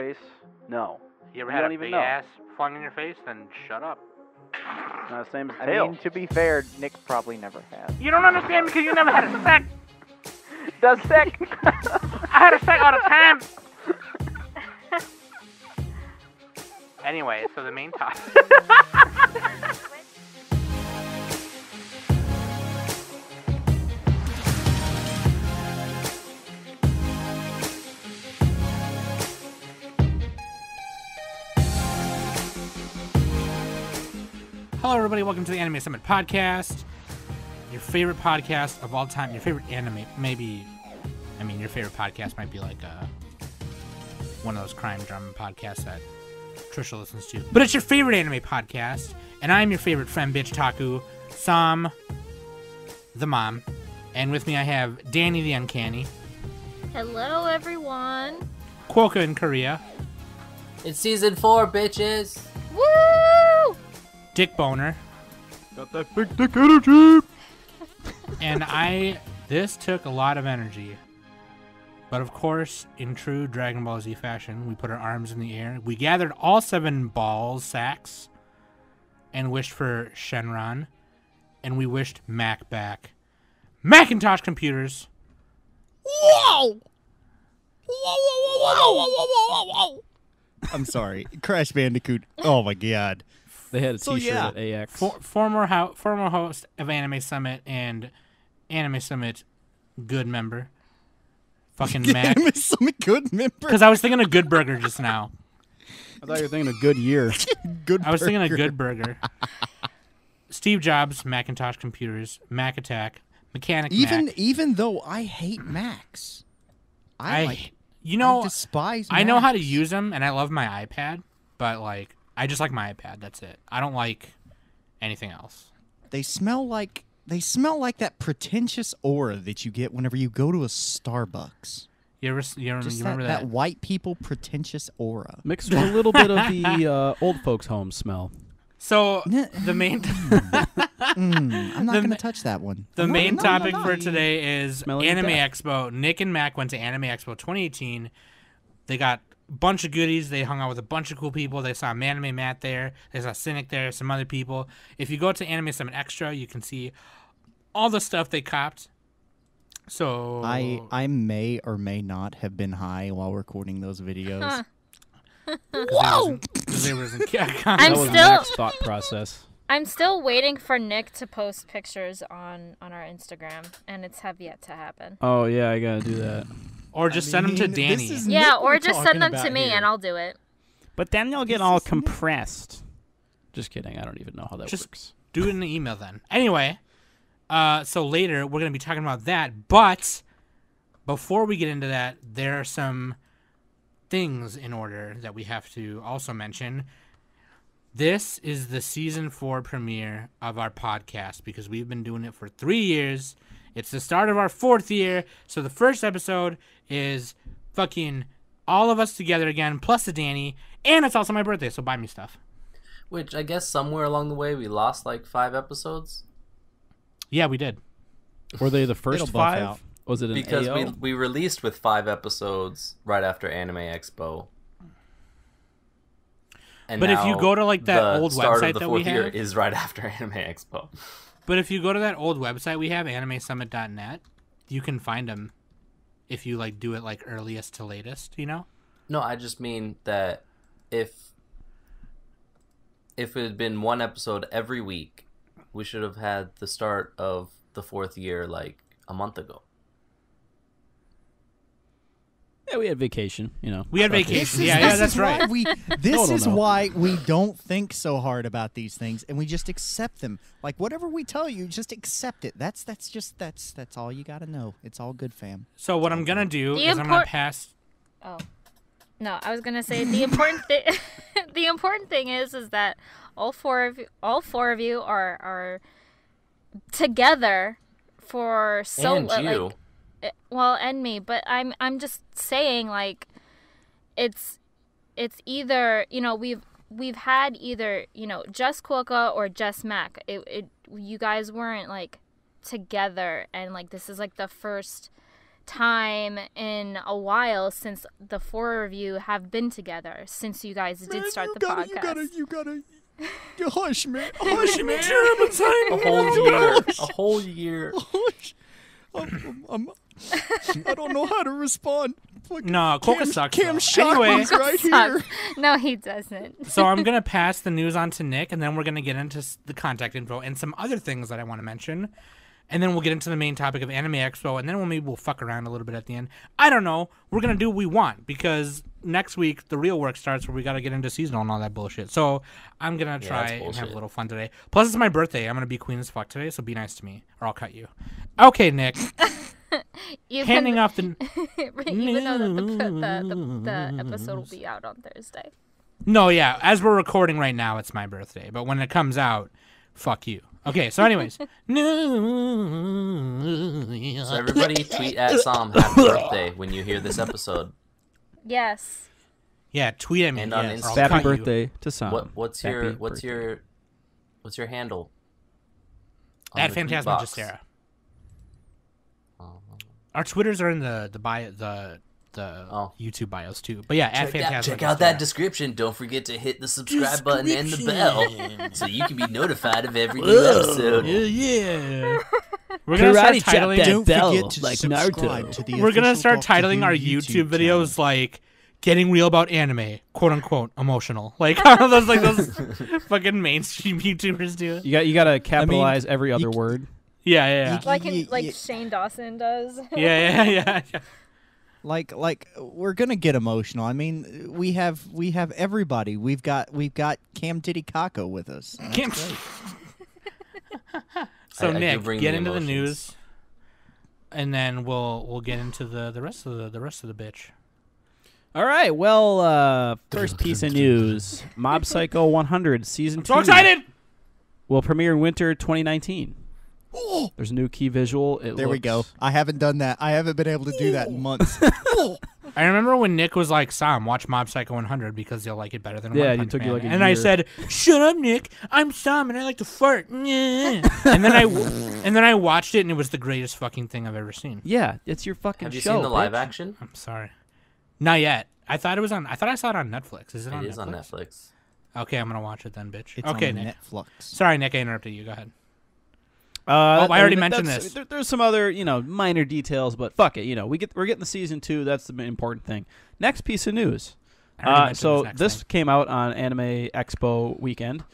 face? No. You ever You had don't a even big know. ass flung in your face? Then shut up. Not the same as I tail. mean, to be fair, Nick probably never has. You don't understand because you never had a sex. Does sick? I had a sex all the time. Anyway, so the main topic. Hello, everybody. Welcome to the Anime Summit podcast. Your favorite podcast of all time. Your favorite anime, maybe. I mean, your favorite podcast might be like one of those crime drama podcasts that Trisha listens to. But it's your favorite anime podcast, and I'm your favorite friend, bitch Taku, Sam, the mom, and with me I have Danny the Uncanny, Hello, everyone. Kwoka in Korea, It's season 4, bitches. Woo! Dick Boner, Got that big dick energy. and this took a lot of energy. But of course, in true Dragon Ball Z fashion, we put our arms in the air. We gathered all 7 ball sacks and wished for Shenron. And we wished Mac back. Macintosh computers. Whoa! I'm sorry. Crash Bandicoot. Oh my god. They had a So, T-shirt yeah. at AX. Former host of Anime Summit and Anime Summit good member. Fucking Mac. Some good member. Because I was thinking of Good Burger just now. I thought you were thinking a good year. Good. I was thinking of burger. Good Burger. Steve Jobs, Macintosh computers, Mac Attack, Mechanic Mac. Even though I hate Macs, I despise. I know how to Macs. use them, and I love my iPad, but like, I just like my iPad. That's it. I don't like anything else. They smell like that pretentious aura that you get whenever you go to a Starbucks. You Just remember that that? white people pretentious aura. Mixed with a little bit of the old folks' home smell. So the main I'm not going to touch that one. the main topic for today is Smelling Anime death. Expo. Nick and Mac went to Anime Expo 2018. They got a bunch of goodies. They hung out with a bunch of cool people. They saw Anime Matt there. They saw Cynic there. Some other people. If you go to Anime Summit Extra, you can see all the stuff they copped. So I may or may not have been high while recording those videos. Huh. Whoa! I'm That was still- Mac's thought process. I'm still waiting for Nick to post pictures on our Instagram, and it's have yet to happen. Oh, yeah, I gotta do that. Or just send them to mean, this Danny. is Yeah, Nick or we're just talking send them to about me, here. and I'll do it. But then you'll get This all is Nick. compressed. Just kidding. I don't even know how that Just- works. Do it in the email then. Anyway, so later we're going to be talking about that. But before we get into that, there are some things in order that we have to also mention. This is the season 4 premiere of our podcast because we've been doing it for 3 years. It's the start of our 4th year. So the first episode is fucking all of us together again, plus the Danny. And it's also my birthday, so buy me stuff. Which I guess somewhere along the way we lost like 5 episodes. Yeah, we did. Were they the first It'll buff 5? out. Was it an Because AO? we released with 5 episodes right after Anime Expo. And But if you now go to, like, that the old start website of the that we 4th year have- is right after Anime Expo. But if you go to that old website we have, animesummit.net, you can find them if you like do it like earliest to latest, you know? No, I just mean that if it had been 1 episode every week, we should have had the start of the 4th year like a month ago. Yeah, we had vacation, you know. We had Fuck it. vacation. Yeah, that's right. This No. is why we don't think so hard about these things, and we just accept them. Like whatever we tell you, just accept it. That's all you got to know. It's all good, fam. So what I'm gonna do The is I'm gonna import- pass. Oh, no, I was gonna say the important thing. The important thing is that all four of you are together for so And you. like. Well, and me, but I'm just saying, like, it's either, you know, we've had either, you know, just Quokka or just Mac. You guys weren't like together, and like this is like the first time in a while since the four of you have been together, since you guys did start the podcast. You gotta, hush, man. Hush me, German A whole year. A whole year. Hush. I don't know how to respond. No, Coca sucks. Cam though. Shotgun's Anyway, right here. No, he doesn't. so I'm gonna pass the news on to Nick, and then we're gonna get into the contact info and some other things that I want to mention, and then we'll get into the main topic of Anime Expo, and then maybe we'll fuck around a little bit at the end. I don't know. We're gonna do what we want because next week the real work starts, where we gotta get into seasonal and all that bullshit. So I'm gonna try and have a little fun today. Plus, it's my birthday. I'm gonna be queen as fuck today, so be nice to me, or I'll cut you. Okay, Nick. Handing off the even though the episode will be out on Thursday. No, yeah. As we're recording right now, it's my birthday. But when it comes out, fuck you. Okay, so anyways. So everybody tweet at Sam happy birthday when you hear this episode. Yes. Yeah, tweet at me. And on yes, Instagram. I'll Happy cut you. birthday to Sam. What's your handle? On At the tweet box? Phantasmagistera. Our Twitters are in the bio, the YouTube bios too. But yeah, at Phantasmagistera. Check out that description. Don't forget to hit the subscribe button and the bell so you can be notified of every new episode. Yeah. We're gonna start titling. Don't bell, forget to like subscribe Naruto. to the We're gonna official start Talk to titling You our YouTube channel. videos like "Getting Real About Anime," quote unquote, emotional. Like those fucking mainstream YouTubers do. You got to capitalize every other word. Yeah. Like Shane Dawson does. Yeah. Like we're gonna get emotional. I mean, we have everybody. We've got Cam Diddy Kako with us. Cam- So I do Nick, bring get the into the emotions. news, and then we'll get into the rest of the bitch. All right. Well, first piece of news: Mob Psycho 100 season 2 So excited! will premiere in winter 2019. There's a new key visual. There we go. I haven't done that. I haven't been able to do that in months. I remember when Nick was like, "Sam, watch Mob Psycho 100 because you'll like it better than Yeah, One you Punch took you Man." like a And I year. said, "Shut up, Nick. I'm Sam and I like to fart." and then I watched it and it was the greatest fucking thing I've ever seen. Yeah, it's your fucking Have you show. seen the live bitch. action? I'm sorry, not yet. I thought I saw it on Netflix. Is it on It Netflix? is on Netflix. Okay, I'm gonna watch it then, bitch. It's okay, on Nick. Netflix. Sorry, Nick. I interrupted you. Go ahead. I already mentioned this. There's some other, minor details, but fuck it. We're getting the season 2. That's the important thing. Next piece of news. I already mentioned So next this thing. came out on Anime Expo weekend.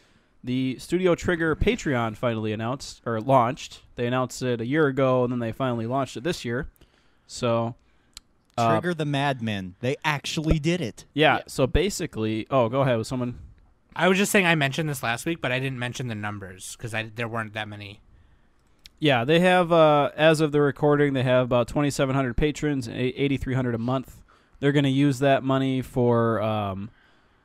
The Studio Trigger Patreon finally launched. They announced it a year ago, and then they finally launched it this year. So, Trigger the Madmen. They actually did it. yeah. So basically, go ahead with someone. I was just saying I mentioned this last week, but I didn't mention the numbers because there weren't that many. Yeah, they have, as of the recording, they have about 2,700 patrons, 8,300 a month. They're going to use that money for,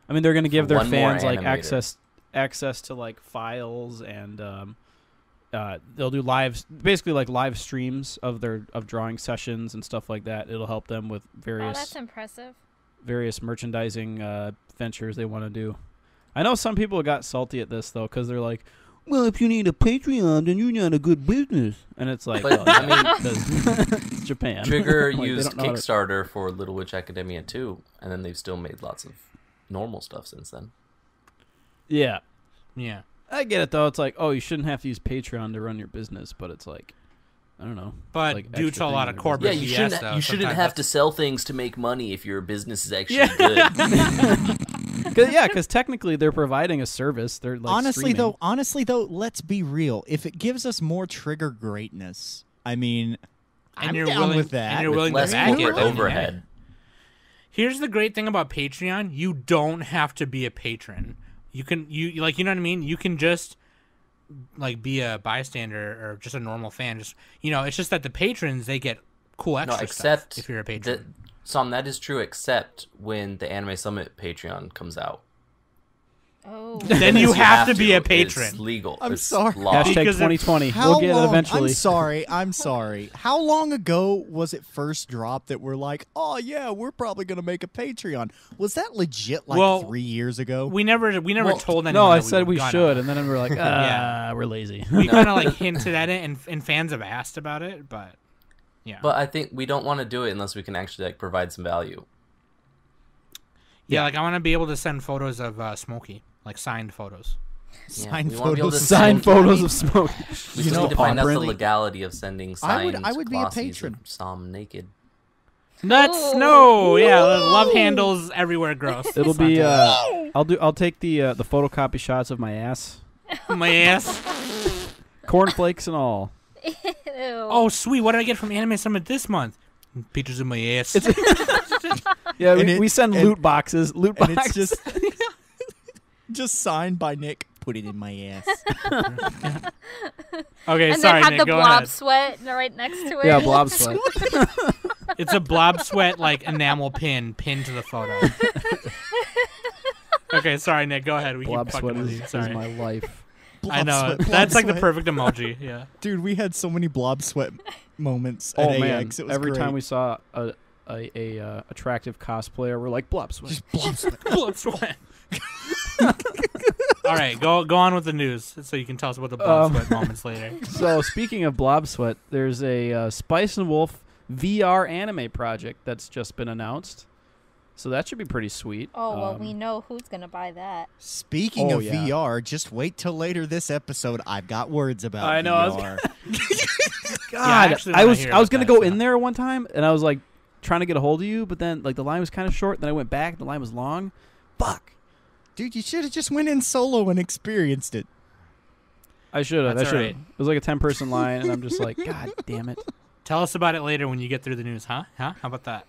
they're going to give their one more fans like animator. access to like files, and they'll do basically like live streams of drawing sessions and stuff like that. It'll help them with Oh, that's various impressive. merchandising ventures they want to do. I know some people got salty at this though, because they're like, well, if you need a Patreon, then you're not a good business. And it's like, But, well, I mean, it's Japan. Trigger Like, they used don't know how to- Kickstarter for Little Witch Academia 2, and then they've still made lots of normal stuff since then. Yeah. Yeah. I get it, though. It's like, you shouldn't have to use Patreon to run your business, but it's like, I don't know. But like due extra to a lot of thing in your corporate Yeah, business. you BS, shouldn't. though, You shouldn't sometimes have to that's- sell things to make money if your business is actually Yeah. good. Because technically they're providing a service. They're like honestly streaming. though, let's be real. If it gives us more Trigger greatness, I mean, And I'm you're down willing- with that. and you're With willing less to back it. corporate then, yeah. overhead. Here's the great thing about Patreon: you don't have to be a patron. You know what I mean. You can just like be a bystander or just a normal fan. Just it's just that the patrons they get cool No, extra except stuff if you're a patron. that is true. Except when the Anime Summit Patreon comes out, Oh. Then you have to be a It's patron. legal. I'm It's sorry. law. Hashtag Because if- 2020. How We'll get long? it eventually. I'm sorry. How long ago was it first dropped that we're like, oh yeah, we're probably gonna make a Patreon? Was that legit like 3 years ago? We never told anyone. No, I that said we were should, gonna. and then we were like, Yeah. we're lazy. We kind of like hinted at it, and fans have asked about it, but Yeah. But I think we don't want to do it unless we can actually like provide some value. Yeah, like I want to be able to send photos of Smokey, like signed photos. Signed we wanna be able to photos. Sign Smokey. photos of smoke. We You just know, need to find out the honestly, legality of sending I would- signed I would be a glossies patron. of Som naked. That's Ooh. no, yeah, love handles everywhere. Gross. It'll Let's not be. do that. I'll take the photocopy shots of my ass, My ass. cornflakes and all. Ew. Oh, sweet. What did I get from Anime Summit this month? Pictures of my ass. Yeah, And we it- send and- loot boxes. Loot And boxes. it's just signed by Nick. Put it in my ass. Okay, And sorry, then have Nick. the Go blob ahead. sweat right next to it. Yeah, blob sweat. It's a blob sweat like enamel pin pinned to the photo. Okay, sorry, Nick. Go ahead. We Blob keep sweat fucking with is, you. is Sorry. my life. I Blob know. sweat, blob That's like the sweat. perfect emoji. Yeah. Dude, we had so many blob sweat moments Oh at man! AX. It was Every great. time we saw a attractive cosplayer, we're like blob sweat. just blob sweat. Blob sweat. All right, go on with the news so you can tell us about the blob sweat moments later. So speaking of blob sweat, there's a Spice and Wolf VR anime project that's just been announced. So that should be pretty sweet. Oh, well, we know who's going to buy that. Speaking Oh, of yeah. VR, just wait till later this episode. I've got words about I know, I was VR. God, actually I wanna was hear I was about gonna that, go so. in there one time, and I was like trying to get a hold of you, but then like the line was kind of short. Then I went back, the line was long. Fuck. Dude, you should have just went in solo and experienced it. I should have. I That's should have. alright. It was like a 10-person line, and I'm just like, God damn it. Tell us about it later when you get through the news, huh? Huh? How about that?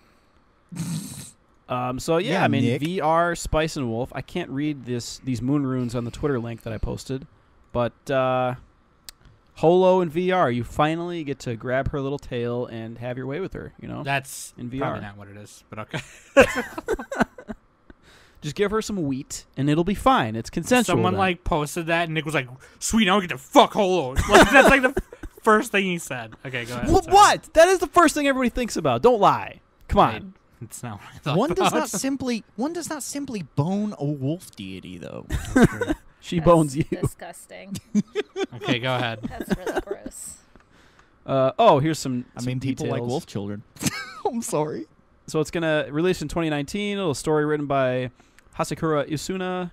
So yeah, Yeah, I mean Nick. VR Spice and Wolf. I can't read these moon runes on the Twitter link that I posted, but Holo and VR, you finally get to grab her little tail and have your way with her. You know, That's In VR. probably not what it is, but okay. just give her some wheat, and it'll be fine. It's consensual. Someone then. like posted that, and Nick was like, "Sweet, now we get to fuck Holo." Like, that's like the first thing he said. Okay, go ahead. Sorry. What? That is the first thing everybody thinks about. Don't lie. Come on. It's not what I thought One does about. not simply bone a wolf deity though. She That's bones you. Disgusting. Okay, go ahead. That's really gross. Here's some. I mean, people like details. wolf children. I'm sorry. So it's gonna release in 2019. A little story written by Hasekura Isuna.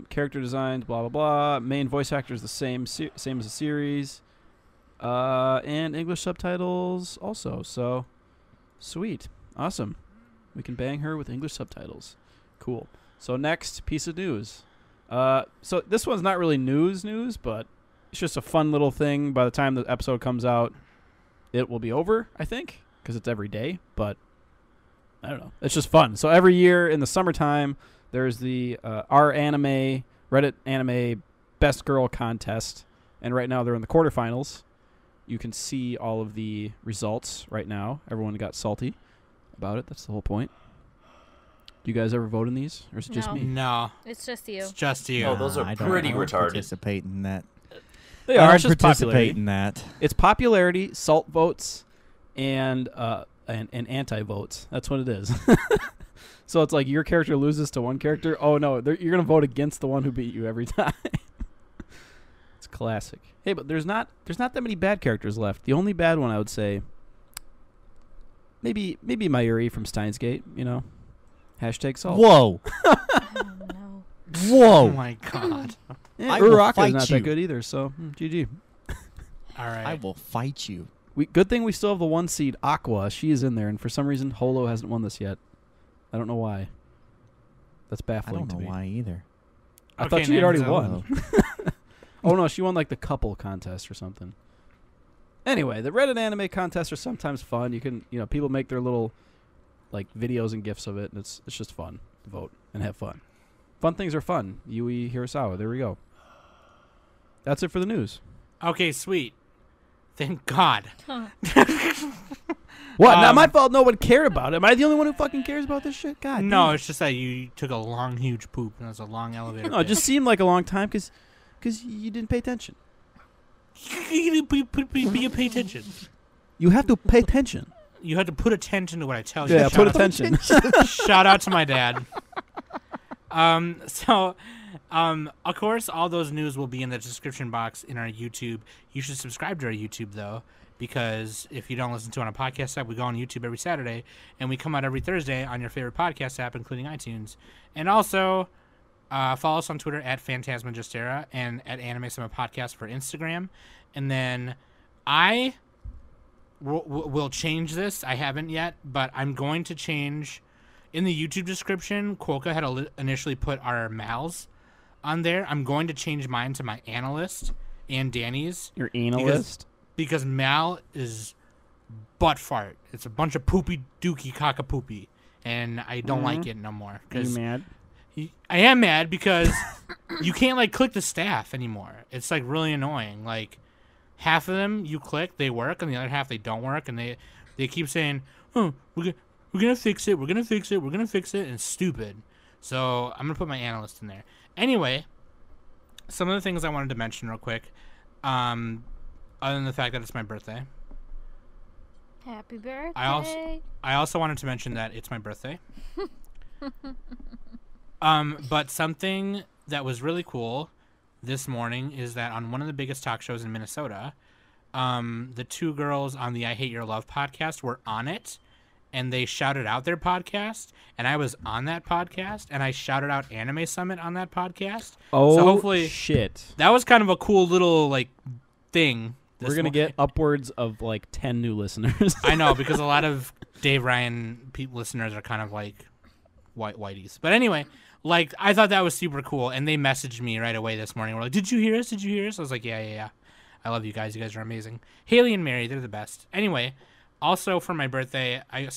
Character designs, blah blah blah. Main voice actor is the same as the series. And English subtitles also. So sweet, awesome. We can bang her with English subtitles. Cool. So next piece of news. So this one's not really news, but it's just a fun little thing. By the time the episode comes out, it will be over, I think, because it's every day. But I don't know. It's just fun. So every year in the summertime, there's the Reddit anime best girl contest, and right now they're in the quarterfinals. You can see all of the results right now. Everyone got salty about it. That's the whole point. Do you guys ever vote in these, or is it just No. me? No, It's just you. it's just you. Oh, those are I don't pretty I don't retarded. Participate in that. They I are. don't It's just participate popularity. in that. It's popularity, salt votes, and anti votes. That's what it is. So it's like your character loses to one character. Oh no, you're gonna vote against the one who beat you every time. It's classic. Hey, but there's not that many bad characters left. The only bad one I would say, maybe Mayuri from Steins Gate. You know, #salt. Whoa. Oh, no. Oh Whoa. my god. Yeah, I will Uraraka's fight not you. that good either. So GG. All right. I will fight you. Good thing we still have the 1 seed Aqua. She is in there, and for some reason Holo hasn't won this yet. I don't know why. That's I baffling don't to know me. why either. I Okay, thought she had already Nanzo. won. Oh no, she won like the couple contest or something. Anyway, the Reddit anime contests are sometimes fun. You can, people make their little like videos and gifs of it, and it's just fun to vote and have fun. Fun things are fun. Yui Hirasawa. There we go. That's it for the news. Okay, sweet. Thank God. What? Not my fault. No one cared about it. Am I the only one who fucking cares about this shit? God. No, damn. it's just that you took a long, huge poop, and it was a long elevator. No, it just seemed like a long time because you didn't pay attention. you pay attention. You have to pay attention. You had to put attention to what I tell you. Yeah, Shout put out- attention. Shout out to my dad. Of course, all those news will be in the description box in our YouTube. You should subscribe to our YouTube, though, because if you don't listen to it on a podcast app, we go on YouTube every Saturday, and we come out every Thursday on your favorite podcast app, including iTunes. And also, follow us on Twitter at Phantasmagistera and at Anime Summit Podcast for Instagram. And then I will change this. I haven't yet, but I'm going to change. In the YouTube description, Quokka had initially put our Mals on there. I'm going to change mine to my analyst and Danny's. Your analyst? Because Mal is butt fart. It's a bunch of poopy dookie cockapoopy, and I don't like it no more. Are you mad? I am mad because you can't like click the staff anymore. It's like really annoying. Like half of them you click, they work, and the other half they don't work, and they keep saying, "Oh, we're gonna fix it. We're gonna fix it. We're gonna fix it," and it's stupid. So I'm gonna put my analyst in there. Anyway, some of the things I wanted to mention real quick, other than the fact that it's my birthday. Happy birthday. I also wanted to mention that it's my birthday. But something that was really cool this morning is that on one of the biggest talk shows in Minnesota, the two girls on the I Hate Your Love podcast were on it, and they shouted out their podcast, and I was on that podcast, and I shouted out Anime Summit on that podcast. Oh, so hopefully shit. That was kind of a cool little like thing. We're going to get upwards of like 10 new listeners. I know, because a lot of Dave Ryan listeners are kind of like whiteys. But anyway, like I thought that was super cool, and they messaged me right away this morning. We're like, "Did you hear us? Did you hear us?" I was like, "Yeah. I love you guys. You guys are amazing." Haley and Mary, they're the best. Anyway, also for my birthday, I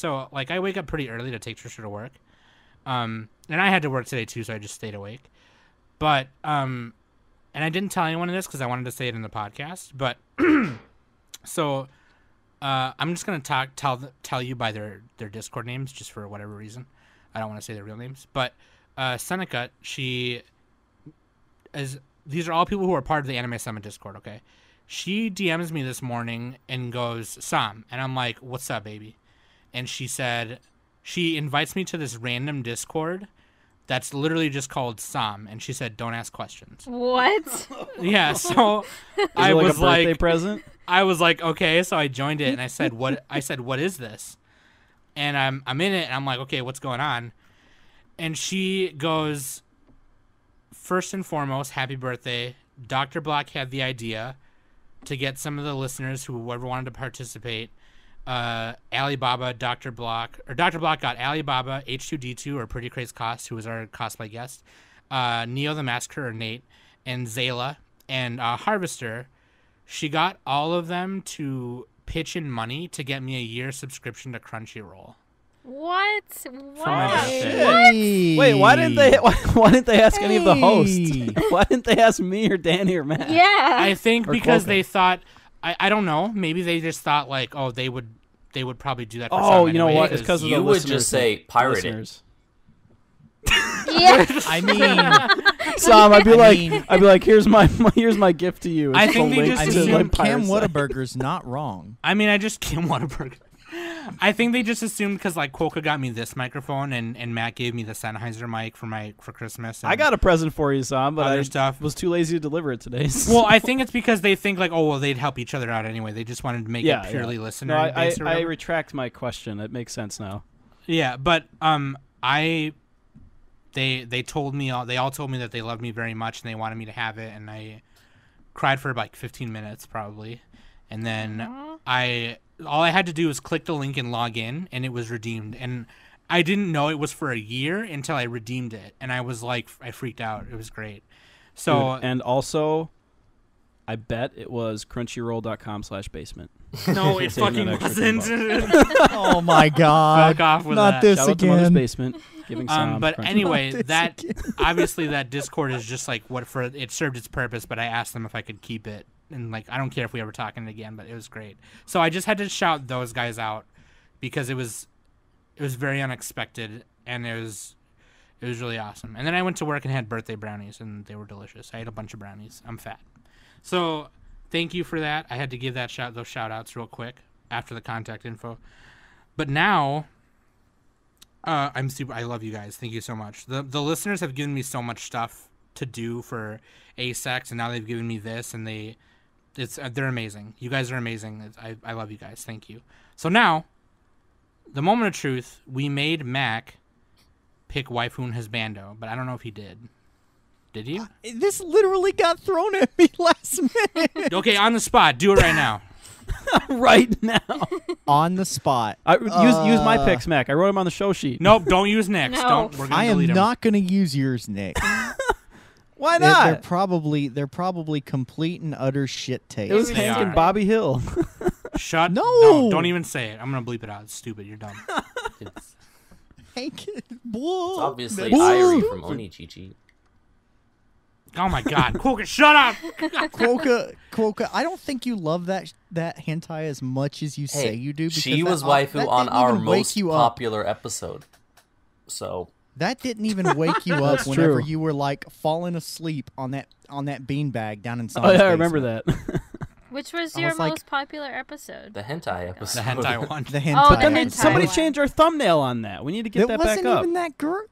wake up pretty early to take Trisha to work. And I had to work today too, so I just stayed awake. But and I didn't tell anyone this because I wanted to say it in the podcast. But so I'm just gonna tell you by their Discord names just for whatever reason. I don't want to say their real names, but Seneca, these are all people who are part of the Anime Summit Discord. Okay, she DMs me this morning and goes, "Sam," and I'm like, "What's up, baby?" And she said she invites me to this random Discord that's literally just called Sam, and she said, "Don't ask questions." What? Yeah, so I like was a birthday like, present? I was like, okay, so I joined it, and I said, "What?" I said, "What is this?" And I'm in it, and I'm like, okay, what's going on? And she goes, "First and foremost, happy birthday. Dr. Block had the idea to get some of the listeners whoever wanted to participate. Alibaba, Dr. Block got Alibaba, H2D2 or Pretty Crazy Cost, who was our cosplay guest, Neo the Massacre or Nate, and Zayla, and Harvester. She got all of them to pitch in money to get me a year subscription to Crunchyroll. What? my Why? birthday. Wait, why didn't they ask any of the hosts? Hey. Why didn't they ask me or Danny or Matt? Yeah. I think Or because Quokka. they thought, I don't know, maybe they just thought like, oh, they would probably do that for Oh, some you know anyway, what? It's because of the You would listeners. just say pirate it. listeners. Yeah. I mean, Sam, I'd be I like, mean- here's my gift to you. It's I think the they link just I to assumed my mean, pirate Cam site. Whataburger's not wrong. I mean, Kim Whataburger. I think they just assumed because like Quokka got me this microphone and Matt gave me the Sennheiser mic for Christmas. And I got a present for you, Sam, but other I stuff. was too lazy to deliver it today. Well, I think it's because they think like, oh, well, they'd help each other out anyway. They just wanted to make Yeah, it purely yeah. listener No, based or I whatever. retract my question. It makes sense now. Yeah, but they told me they all told me that they loved me very much and they wanted me to have it, and I cried for like 15 minutes probably, and then all I had to do was click the link and log in, and it was redeemed, and I didn't know it was for a year until I redeemed it, and I was like, I freaked out. It was great. So Dude, and also, I bet it was crunchyroll.com/basement. no, it Saving fucking that extra wasn't. Oh my God! Fuck off with Not that. this Shout out to Mother's again. Basement. Giving Sam But Crunchyroll. anyway, This that again. obviously that Discord is just like it served its purpose. But I asked them if I could keep it, and like I don't care if we ever talk in it again. But it was great. So I just had to shout those guys out because it was very unexpected, and it was really awesome. And then I went to work and had birthday brownies, and they were delicious. I ate a bunch of brownies. I'm fat, so thank you for that. I had to give those shout outs real quick after the contact info. But now. I love you guys. Thank you so much. The listeners have given me so much stuff to do for ASEX, and now they've given me this, and they they're amazing. You guys are amazing. I love you guys. Thank you. So now, the moment of truth. We made Mac pick Waifu and his bando, but I don't know if he did. Did you? This literally got thrown at me last minute. Okay, on the spot. Do it right now. Right now. On the spot. Use my picks, Mac. I wrote them on the show sheet. Nope, don't use Nick's. No. Don't. We're gonna I am delete 'em. not going to use yours, Nick. Why They're not? probably complete and utter shit takes. It was They Hank are. and Bobby Hill. Shut. No. Don't even say it. I'm gonna bleep it out. It's stupid. You're dumb. It's Hank, bull. obviously That's Irie stupid. from Onichichi. Oh my God, Quokka, shut up! Quokka, I don't think you love that hentai as much as you say you do. Because She that- was that waifu on didn't our even wake most you up. popular episode. So That didn't even wake you up That's whenever true. you were like falling asleep on that beanbag down in Oh Sonic. yeah, I remember that. Which was I your was like- most popular episode? the hentai episode. The hentai one. The hentai. Oh, the But then hentai somebody one. changed our thumbnail on that. We need to get It that back wasn't up. even that girl.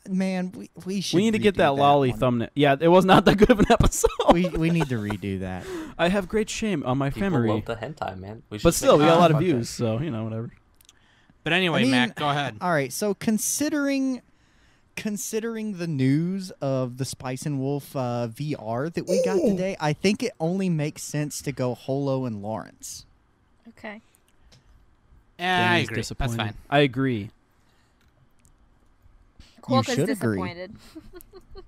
Man, we should. We need to get redo that lolly one. thumbnail. Yeah, it was not that good of an episode. We need to redo that. I have great shame on my People memory. love the hentai, man. We should But still, we make got a lot of podcast. views, so whatever. But anyway, I mean, Mac, go ahead. All right, so considering the news of the Spice and Wolf VR that we got today, I think it only makes sense to go Holo and Lawrence. Okay. Yeah, I Danny's agree. That's disappointed. fine. I agree. Quokka's should agree. disappointed.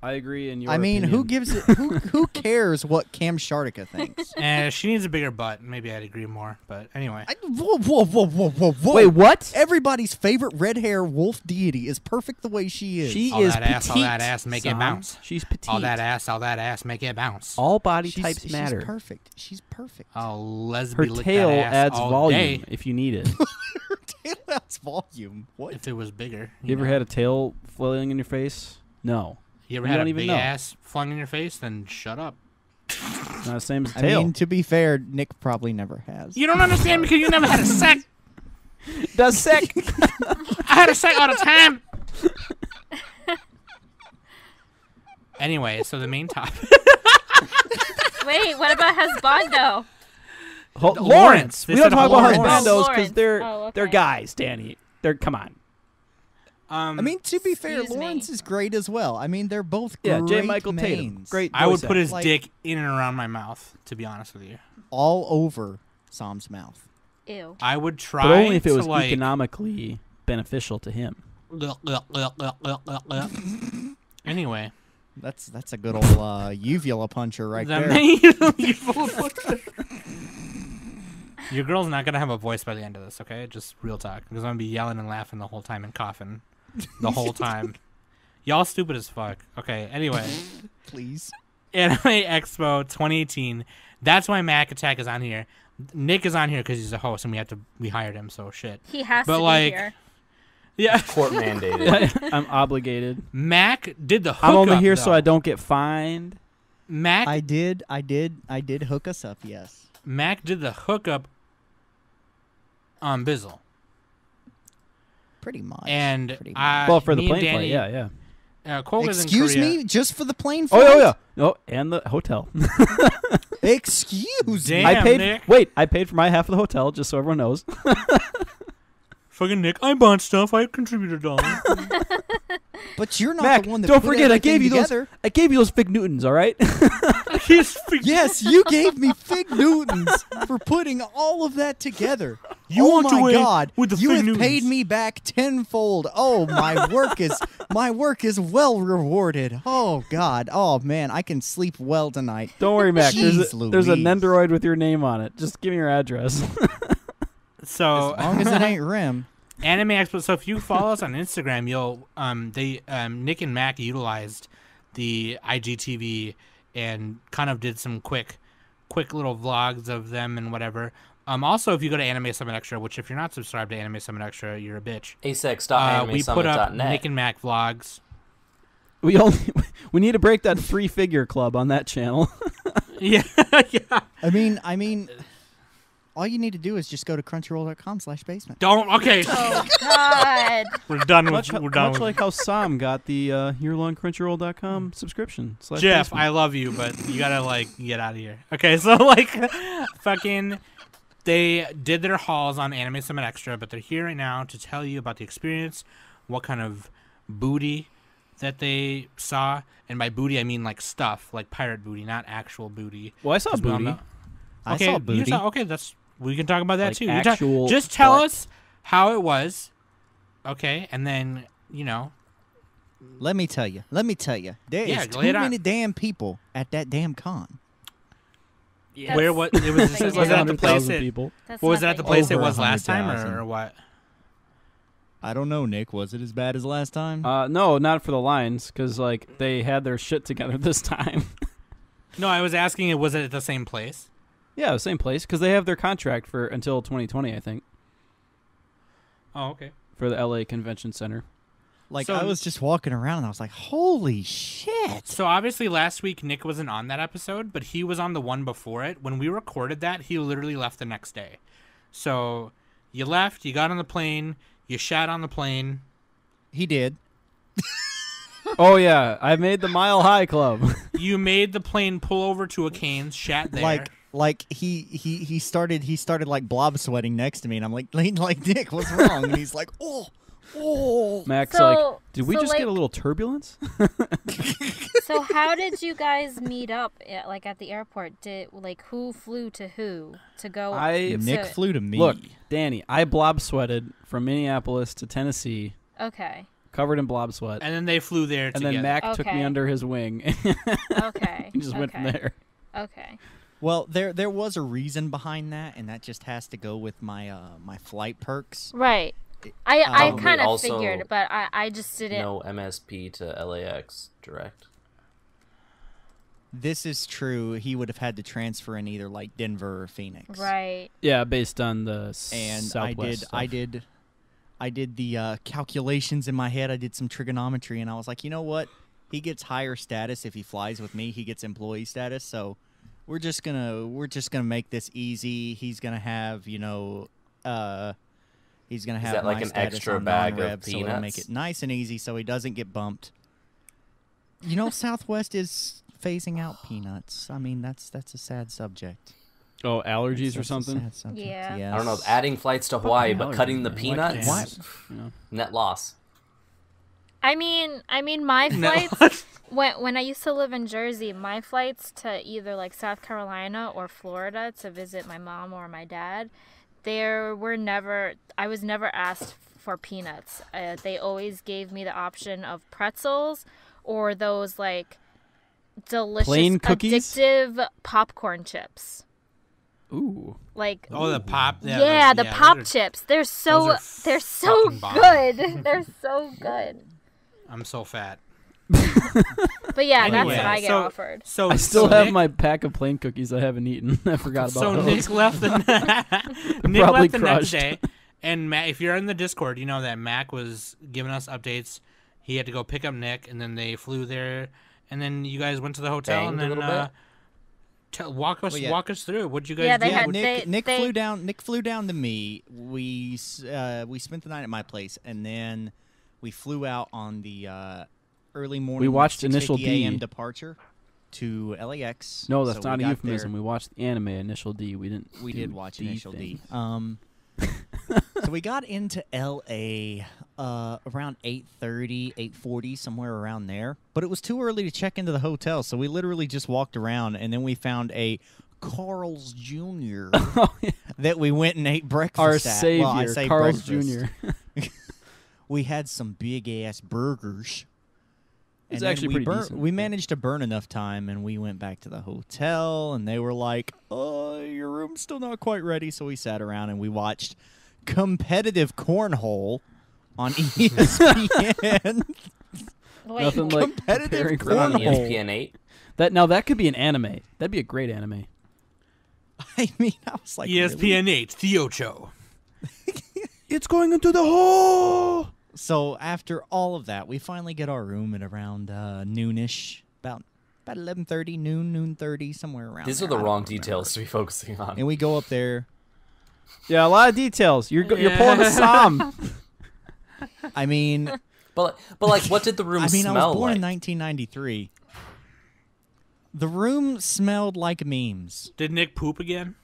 I agree in your I mean, who opinion. gives it? Who cares what Cam Shartica thinks? She needs a bigger butt. Maybe I'd agree more. But anyway, Whoa! Wait, what? Everybody's favorite red hair wolf deity is perfect the way she is. She all is that petite. ass, all that ass, make it Sam. bounce. She's petite. all that ass, make it bounce. All body she's, types she's matter. perfect. She's perfect. Oh, Her lesbian lick tail that ass adds all volume day if you need it. Her tail adds volume. What? if it was bigger. You ever know. had a tail flailing in your face? No. You ever you had don't a even big know. ass flung in your face? Then shut up. Not the same as a I tail. mean, to be fair, Nick probably never has. You don't understand because you never had a sack. Does sick. I had a sack all the time. Anyway, so the main topic. Wait, what about Lawrence. Husbando? Lawrence. They We don't said talk about Lawrence. husbandos because Lawrence. they're Oh, they're okay. guys, Danny. They're come on. I mean, to be fair, Excuse me. Lawrence is great as well. I mean, they're both Yeah, great J. Michael Tatum. mains. Great. I would voice put his Like- dick in and around my mouth. To be honest with you, all over Sam's mouth. Ew. I would try. but only if it to, was like, economically beneficial to him. Anyway, That's a good old uvula puncher right the there. main. Your girl's not gonna have a voice by the end of this, okay? Just real talk, because I'm gonna be yelling and laughing the whole time and coughing the whole time. Y'all stupid as fuck. Okay. Anyway, Please. Anime Expo 2018. That's why Mac Attack is on here. Nick is on here because he's a host, and we hired him. So shit. He has But to like, be here. yeah. Court mandated. I'm obligated. Mac did the hookup. I'm only here so though. I don't get fined. Mac I did hook us up, yes. Mac did the hookup on Bizzle. Pretty much. And Pretty much. Well, for the me and plane Danny, flight, yeah. Cole was in Excuse Korea. me, just for the plane Oh flight? yeah. Oh, and the hotel. Excuse me. Damn. I paid. Nick. Wait, I paid for my half of the hotel, just so everyone knows. Fucking Nick, I bought stuff. I contributed $1. But you're not Mac, the one that don't put forget, I everything gave you together. those. I gave you those Fig Newtons. All right. Yes, you gave me Fig Newtons for putting all of that together. You oh walked my away God, with the you Fig have Newtons. paid me back tenfold. Oh, my work is well rewarded. Oh God, oh man, I can sleep well tonight. Don't worry, Mac. Jeez there's an Louise. Nendoroid with your name on it. Just give me your address. So As long as it ain't Rim. Anime Expo. So if you follow us on Instagram, you'll Nick and Mac utilized the IGTV and kind of did some quick little vlogs of them and whatever. Also, if you go to Anime Summit Extra, which if you're not subscribed to Anime Summit Extra, you're a bitch. We put up asex.animesummit.net. Nick and Mac vlogs. We need to break that 3-figure club on that channel. Yeah, yeah. I mean, all you need to do is just go to crunchyroll.com/basement. Don't. Okay. Oh God. We're done Much, with. We're done much with. like how Sam got the year-long Crunchyroll.com subscription. Jeff, /basement. I love you, but you gotta get out of here. Okay, so like, fucking, they did their hauls on Anime Summit Extra, but they're here right now to tell you about the experience, what kind of booty that they saw, and by booty I mean like stuff, like pirate booty, not actual booty. Well, I saw 'Cause we all booty. know- I Okay, saw you booty. okay, we can talk about that Like too. actual Just tell butt. us how it was, okay, and then Let me tell you. There Yeah, is lay it too out. many damn people at that damn con. where what it was. That's- Was it at the place? 100,000 people. That's Was it at the nothing. place it Over was last time, 100,000. or what? I don't know, Nick. Was it as bad as last time? No, not for the lines, because like they had their shit together this time. No, I was asking. Was it at the same place? Yeah, same place, because they have their contract for until 2020, I think, Oh, okay. for the LA Convention Center. Like, so- I was just walking around and I was like, holy shit. So obviously last week Nick wasn't on that episode, but he was on the one before it. When we recorded that, he literally left the next day. So you left, you got on the plane, you shat on the plane. He did. Oh yeah, I made the Mile High Club. You made the plane pull over to a Cane's, shat there. Like he started like blob sweating next to me, and I'm like Nick, what's wrong? And he's like, oh. Max, So- like, did we so, just get like- a little turbulence? So how did you guys meet up at the airport? Who flew to who to go? Nick to- flew to me. Look, Danny, I blob sweated from Minneapolis to Tennessee, Okay. covered in blob sweat, and then they flew there and together. then Mac took me Okay. under his wing. Okay. He just went from there. Okay. Well, there was a reason behind that, and that just has to go with my my flight perks. Right. I Probably kind of also figured, but I just didn't. No MSP to LAX direct. This is true. He would have had to transfer in either like Denver or Phoenix. Right. Yeah, based on the And Southwest stuff. I did the calculations in my head. I did some trigonometry, and I was like, you know what? He gets higher status if he flies with me. He gets employee status. So we're just gonna make this easy. He's gonna have he's gonna have that like my an status extra on bag of non-rev, so it'll make peanuts? it nice and easy, so he doesn't get bumped. Southwest is phasing out peanuts. I mean, that's a sad subject. Oh, allergies or That's a something? sad subject. Yeah. Yes. I don't know. Adding flights to Hawaii, but allergies, cutting the man. peanuts, Why- Yeah. net loss. I mean, my No. flights when I used to live in Jersey, my flights to either like South Carolina or Florida to visit my mom or my dad, I was never asked for peanuts. They always gave me the option of pretzels or those like delicious Plain cookies? addictive popcorn chips. Ooh. Like Oh, the pop. yeah, the pop those are- chips. They're those so are they're so fucking bomb. good. They're so good. I'm so fat. But yeah, Anyway, that's what I get so- offered. So I still so have Nick- my pack of plain cookies I haven't eaten. I forgot about So those. Nick left the Nick probably left the next crushed. day, and Mac, if you're in the Discord, you know that Mac was giving us updates. He had to go pick up Nick, and then they flew there, and then you guys went to the hotel, Banged a and little then bit? walk us Well, yeah. walk us through. What'd you guys Yeah, do? they had- Nick they- flew down. Nick flew down to me. We spent the night at my place, and then we flew out on the early morning. We watched 6:50 Initial D. a.m. departure to LAX. No, that's So not we a got euphemism. there- We watched the anime Initial D. We didn't. We do did watch D Initial D. things. So we got into LA around 8:30, 8:40, somewhere around there. But it was too early to check into the hotel, so we literally just walked around, and then we found a Carl's Jr. Oh, yeah. that we went and ate breakfast Our at. savior, Well, I say Carl's breakfast. Jr. We had some big ass burgers. It's And then actually we pretty decent, We yeah. managed to burn enough time, and we went back to the hotel, and they were like, "Oh, your room's still not quite ready." So we sat around and we watched competitive cornhole on ESPN. Wait, Nothing like Competitive preparing for On an anime. cornhole. ESPN 8. That could be an anime. That'd be a great anime. I mean, I was like, really? ESPN 8, Theocho. It's going into the hole. So after all of that, we finally get our room at around noonish, about 11:30, noon 30, somewhere around. These there. are the I don't wrong remember. details to be focusing on. And we go up there, Yeah, a lot of details. You're pulling a Psalm. I mean, But like, what did the room I smell was born like? in 1993. The room smelled like memes. Did Nick poop again?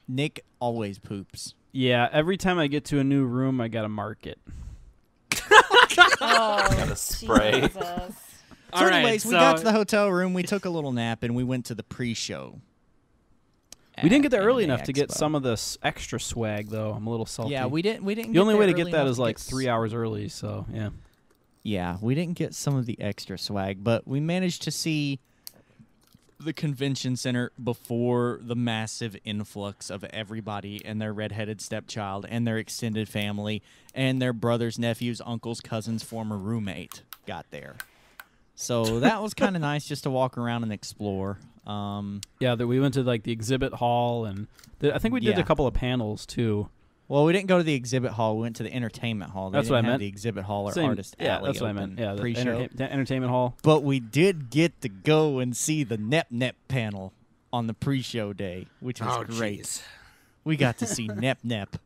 Nick always poops. Yeah, every time I get to a new room, I gotta mark it. Oh, Got a spray. Jesus. So All right, anyways, we so- got to the hotel room, we took a little nap, and we went to the pre-show. We didn't get there at early Anime enough to get Expo. some of this extra swag, though. I'm a little salty. Yeah, we didn't. The only way to there get early that enough is to like get 3 hours early. So yeah. Yeah, we didn't get some of the extra swag, but we managed to see the convention center before the massive influx of everybody and their redheaded stepchild and their extended family and their brothers, nephews, uncles, cousins, former roommate got there. So that was kind of nice just to walk around and explore. Yeah, we went to like the exhibit hall, and I think we did Yeah. a couple of panels too. Well, we didn't go to the exhibit hall. We went to the entertainment hall. They That's what didn't I have meant. the exhibit hall or Same- artist yeah, alley that's what I meant. open Yeah, the pre-show. entertainment hall. But we did get to go and see the Nep Nep panel on the pre-show day, which was Oh, great. jeez. We got to see Nep Nep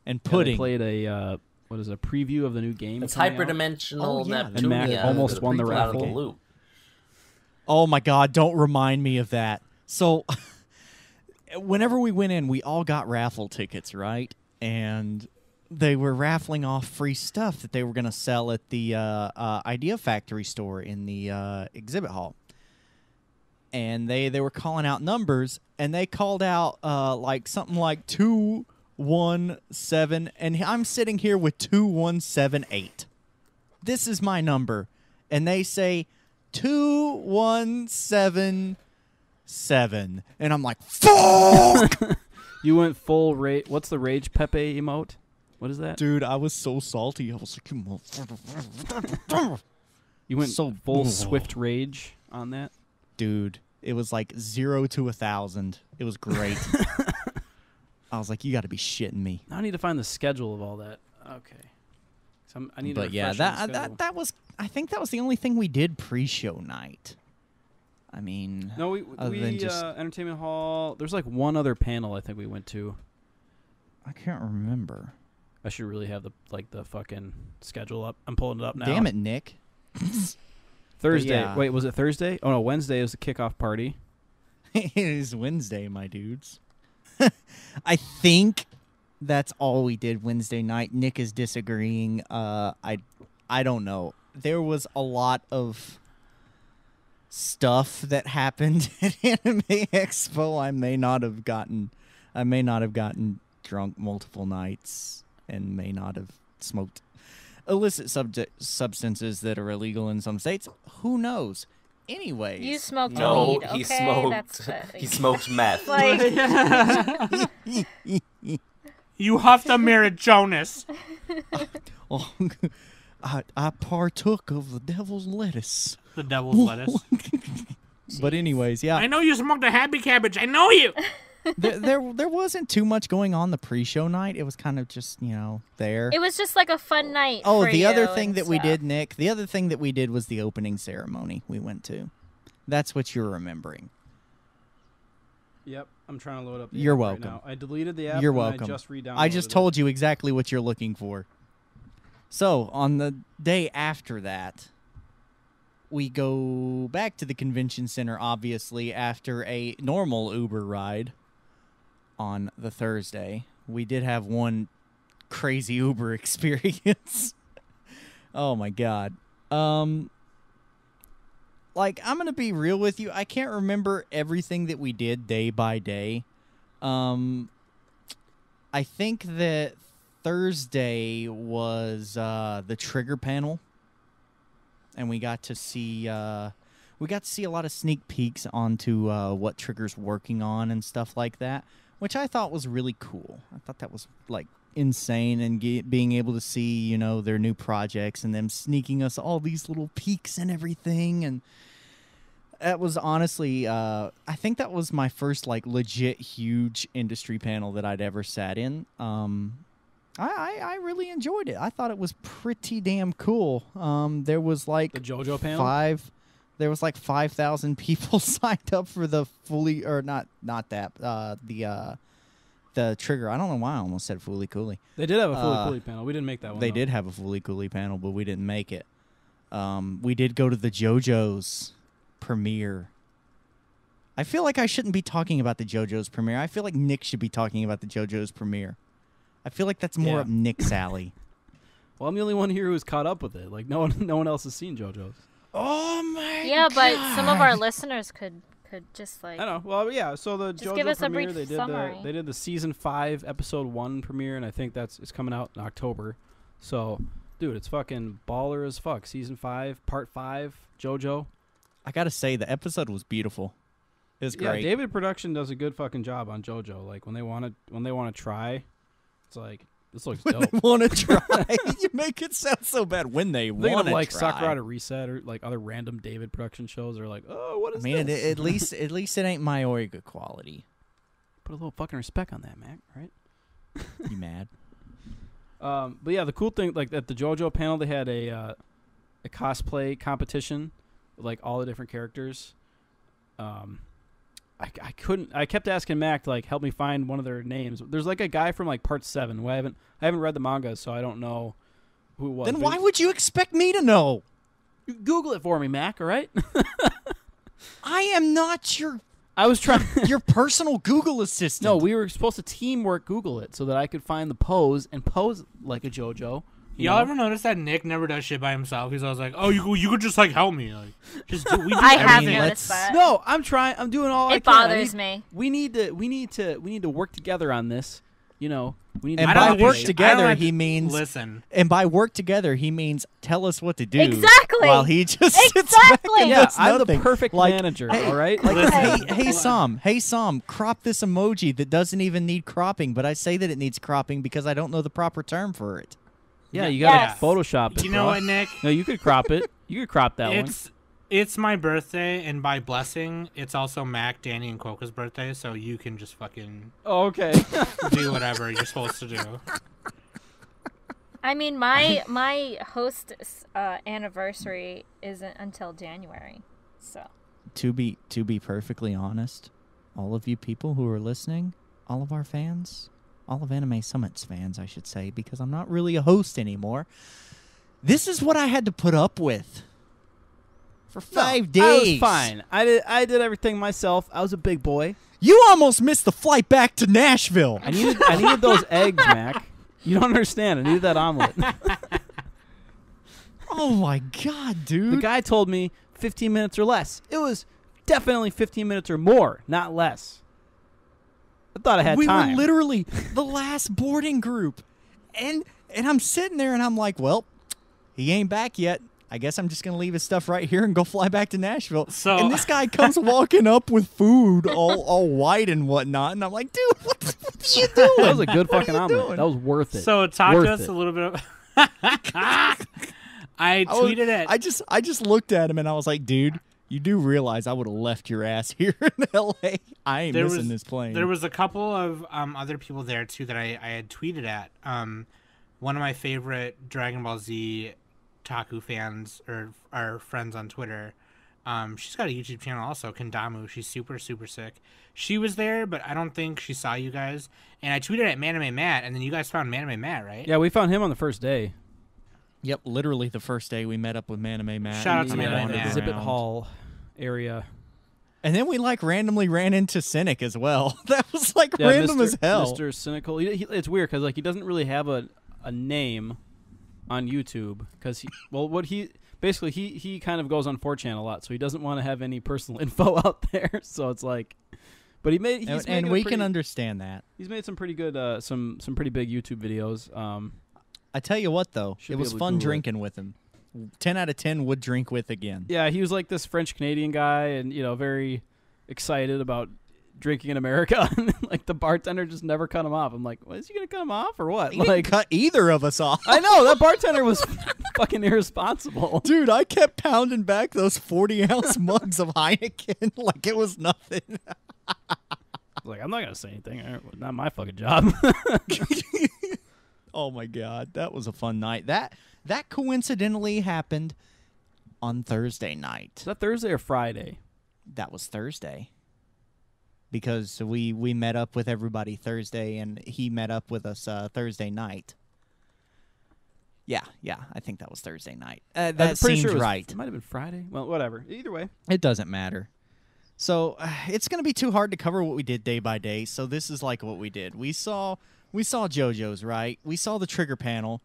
and Yeah, they Pudding. played a what is it, a preview of the new game. It's coming out. hyperdimensional Oh, yeah, and Mac Neptunia. almost won the Freaked out of raffle. loop. Oh my God! Don't remind me of that. So, whenever we went in, we all got raffle tickets, right? And they were raffling off free stuff that they were going to sell at the Idea Factory store in the exhibit hall. And they were calling out numbers, and they called out like something like 217, and I'm sitting here with 2178. This is my number, and they say 2177, and I'm like, fuck! You went full rage. What's the rage Pepe emote? What is that? Dude, I was so salty. I was like, you motherfucker. You went so- full swift rage on that. Dude, it was like 0 to 1,000. It was great. I was like, you got to be shitting me. Now I need to find the schedule of all that. Okay. I need to But yeah, refresh on the schedule. that was. I think that was the only thing we did pre-show night. I mean, No, other we than just- entertainment hall. There's like one other panel I think we went to. I can't remember. I should really have the fucking schedule up. I'm pulling it up now. Damn it, Nick. Thursday. yeah. Wait, was it Thursday? Oh no, Wednesday is the kickoff party. It is Wednesday, my dudes. I think that's all we did Wednesday night. Nick is disagreeing. I don't know. There was a lot of stuff that happened at Anime Expo. I may not have gotten drunk multiple nights and may not have smoked illicit substances that are illegal in some states. Who knows? Anyways, You smoked No, weed, he okay? smoked. That's He smoked meth. like You huffed a mirror, Jonas. oh, I partook of the devil's lettuce. The devil's lettuce. But anyways, I yeah, know you smoked a happy cabbage. I know you. there wasn't too much going on the pre-show night. It was kind of just there. it was just like a fun night. Oh, for the other you thing and that we stuff. did, Nick. The other thing that we did was the opening ceremony we went to. That's what you're remembering. Yep, I'm trying to load up. The You're app right welcome. now. I deleted the app. You're and welcome. I just re-downloaded I just it. told you exactly what you're looking for. So, on the day after that, we go back to the convention center, obviously, after a normal Uber ride on the Thursday. We did have one crazy Uber experience. Oh, my God. Like, I'm going to be real with you. I can't remember everything that we did day by day. I think that Thursday was the trigger panel, and we got to see a lot of sneak peeks onto what Trigger's working on and stuff like that, which I thought was really cool. I thought that was like insane, and being able to see their new projects and them sneaking us all these little peeks and everything. And that was honestly, I think that was my first like legit huge industry panel that I'd ever sat in. I really enjoyed it. I thought it was pretty damn cool. There was like The JoJo panel? There was like 5,000 people signed up for the fully, or not that, the the trigger. I don't know why I almost said Fooly Cooly. They did have a Fooly Cooly panel. We didn't make that one. They though. did have a Fooly Cooly panel, but we didn't make it. We did go to the JoJo's premiere. I feel like I shouldn't be talking about the JoJo's premiere. I feel like Nick should be talking about the JoJo's premiere. I feel like that's more up Nick's alley. Well, I'm the only one here who's caught up with it. Like no one else has seen JoJo's. Oh my Yeah, God. but some of our listeners could just like. I know. Well, yeah. So the Just JoJo give us a premiere, brief they did summary. they did the season 5 episode 1 premiere, and I think it's coming out in October. So, dude, it's fucking baller as fuck. Season 5, part 5, JoJo. I gotta say, the episode was beautiful. It was great. Yeah, David Production does a good fucking job on JoJo. Like when they want to try, it's like this looks dope. They want to try. You make it sound so bad when they Thinking want of to like try. Sakura to Reset or like other random David Production shows are like, oh, what is I mean, this? at least it ain't Mayorga quality. Put a little fucking respect on that, Mac. Right? You mad? But yeah, the cool thing, like at the JoJo panel, they had a cosplay competition, with, like all the different characters. I kept asking Mac to like help me find one of their names. There's like a guy from like part 7 who I haven't read the manga, so I don't know who it was. Then But why would you expect me to know? you Google it for me, Mac? All right. I am not your I was trying. your personal Google assistant. No, we were supposed to teamwork Google it so that I could find the pose and pose like a JoJo. Y'all ever notice that Nick never does shit by himself? He's always like, "Oh, you could just like help me, like just do." We do I have everything. noticed that. No, I'm trying. I'm doing all I It can. bothers me. We need to work together on this. You know, we need And to I don't by like to work sh- I together, don't like he to- means listen. And by work together, he means tell us what to do. Exactly. While he just sits back Exactly. and Yeah, does I'm the nothing. perfect Like, manager. hey, all right. Like, Listen. hey, Sam, crop this emoji that doesn't even need cropping, but I say that it needs cropping because I don't know the proper term for it. Yeah, you gotta Yes. Photoshop it. You know bro. what, Nick? No, you could crop it. You could crop that one. It's my birthday, and by blessing, it's also Mac, Danny, and Quokka's birthday, so you can just fucking Oh, okay. do whatever you're supposed to do. I mean, my host anniversary isn't until January, so. To be perfectly honest, all of you people who are listening, all of our fans, all of Anime Summit's fans, I should say, because I'm not really a host anymore. This is what I had to put up with for 5 days. I was fine. I did everything myself. I was a big boy. You almost missed the flight back to Nashville. I needed those eggs, Mac. You don't understand. I needed that omelet. Oh my god, dude. The guy told me 15 minutes or less. It was definitely 15 minutes or more, not less. I thought I had we time. were literally the last boarding group. And I'm sitting there and I'm like, well, he ain't back yet. I guess I'm just going to leave his stuff right here and go fly back to Nashville. So- and this guy comes walking up with food all white and whatnot. And I'm like, dude, what are you doing? That was a good fucking you omelet. doing? That was worth it. So talk Worth to us it. a little bit of. I tweeted it. I just looked at him and I was like, dude, you do realize I would have left your ass here in L.A. I ain't missing this plane. There was a couple of other people there too that I had tweeted at. One of my favorite Dragon Ball Z Taku fans or our friends on Twitter. She's got a YouTube channel also, Kendamu. She's super sick. She was there, but I don't think she saw you guys. And I tweeted at Manime Matt, and then you guys found Manime Matt, right? Yeah, we found him on the first day. Yep, literally the first day we met up with Manime Matt. Shout out to We Manime wandered Matt. Exhibit around. Hall area. And then we like randomly ran into Cynic as well. That was like Yeah, random Mr. as hell. Mr. Cynical. It's weird because like he doesn't really have a name on YouTube because he kind of goes on 4chan a lot, so he doesn't want to have any personal info out there. So it's like, but he's And making we can understand that. He's made some pretty good some pretty big YouTube videos. I tell you what though, Should it be was able to fun Google it. drinking with him. 10 out of 10 would drink with again. Yeah, he was like this French Canadian guy, and very excited about drinking in America. And like the bartender just never cut him off. I'm like, well, is he gonna cut him off or what? He didn't cut either of us off. I know that bartender was fucking irresponsible. Dude, I kept pounding back those 40-ounce mugs of Heineken like it was nothing. I was like, I'm not gonna say anything. Not my fucking job. Oh my god, that was a fun night. That coincidentally happened on Thursday night. Is that Thursday or Friday? That was Thursday. because we met up with everybody Thursday, and he met up with us Thursday night. Yeah, I think that was Thursday night. I'm That pretty seems sure it was, right. It might have been Friday. Well, whatever. Either way. It doesn't matter. So it's going to be too hard to cover what we did day by day. So this is like what we did. We saw JoJo's, right? We saw the trigger panel.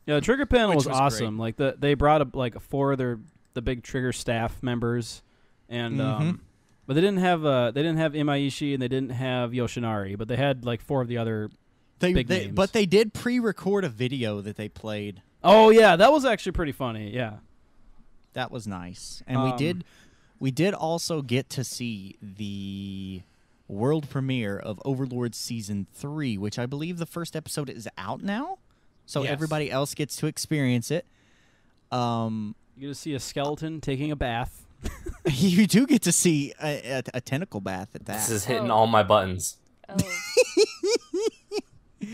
Yeah, the trigger panel Which was was awesome. Like they brought up like 4 of the big trigger staff members, and but they didn't have Imaishi and they didn't have Yoshinari, but they had like 4 of the other big names. But they did pre-record a video that they played. Oh yeah, that was actually pretty funny. Yeah, That was nice, and we did also get to see the world premiere of Overlord Season 3, which I believe the first episode is out now, so Yes. everybody else gets to experience it. you get to see a skeleton taking a bath. You do get to see a tentacle bath at that. This is hitting all my buttons. Oh,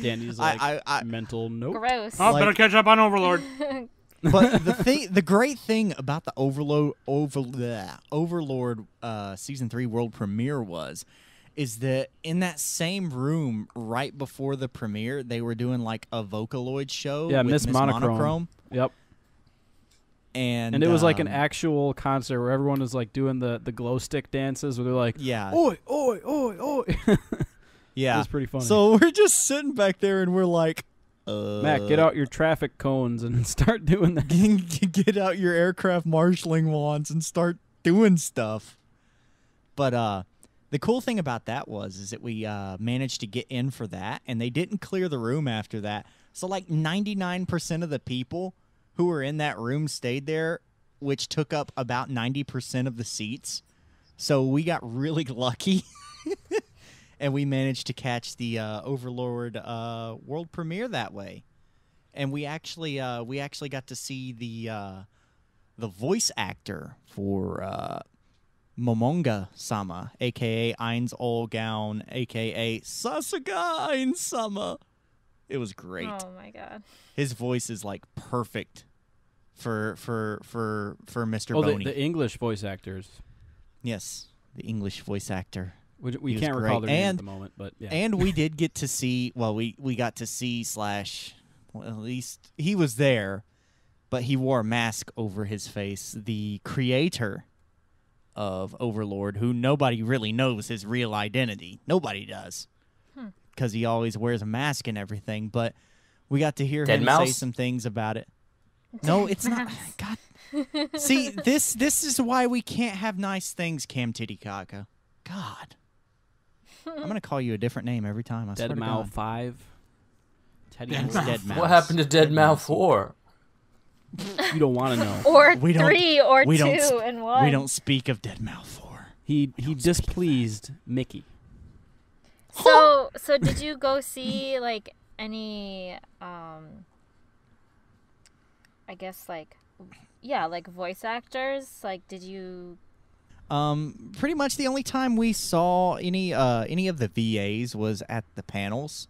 Danny's like I mental nope. gross. Oh, Like- better catch up on Overlord. But the great thing about the Overlord Season 3 world premiere is that in that same room right before the premiere, they were doing like a Vocaloid show Yeah, with Miss Monochrome. Yep. And it was like an actual concert where everyone was like doing the glow stick dances where they're like, yeah. oi, oi, oi, oi. Yeah. It was pretty funny. So we're just sitting back there and we're like, Matt, get out your traffic cones and start doing that. get out your aircraft marshalling wands and start doing stuff. But the cool thing about that is that we managed to get in for that, and they didn't clear the room after that. So like 99% of the people who were in that room stayed there, which took up about 90% of the seats. So we got really lucky. And we managed to catch the Overlord world premiere that way, and we actually got to see the voice actor for Momonga-sama, aka Ainz Olgaon, aka Sasuga Ainz-sama. It was great. Oh my god. His voice is like perfect for Mr. Oh, Boney. the English voice actors. Yes, the English voice actor. We He was can't recall great. their names And- at the moment, but yeah. And we did get to see, we got to see well, at least he was there, but he wore a mask over his face. The creator of Overlord, who nobody really knows his real identity. Nobody does. Because he always wears a mask and everything, but we got to hear Dead him Mouse? say some things about it. No, it's not. God. See, this is why we can't have nice things, Cam Titicaca. God. I'm going to call you a different name every time. I swear Dead to Mao God. 5. Teddy Dead Mouse. Mouse. Dead Mouse. What happened to Dead Mouth 4? You don't want to know. Or We don't- 3 or we 2 don't sp- and 1. We don't speak of Dead Mouth 4. He displeased Mickey. So did you go see like any I guess like like voice actors? Like did you Pretty much the only time we saw any of the VAs was at the panels.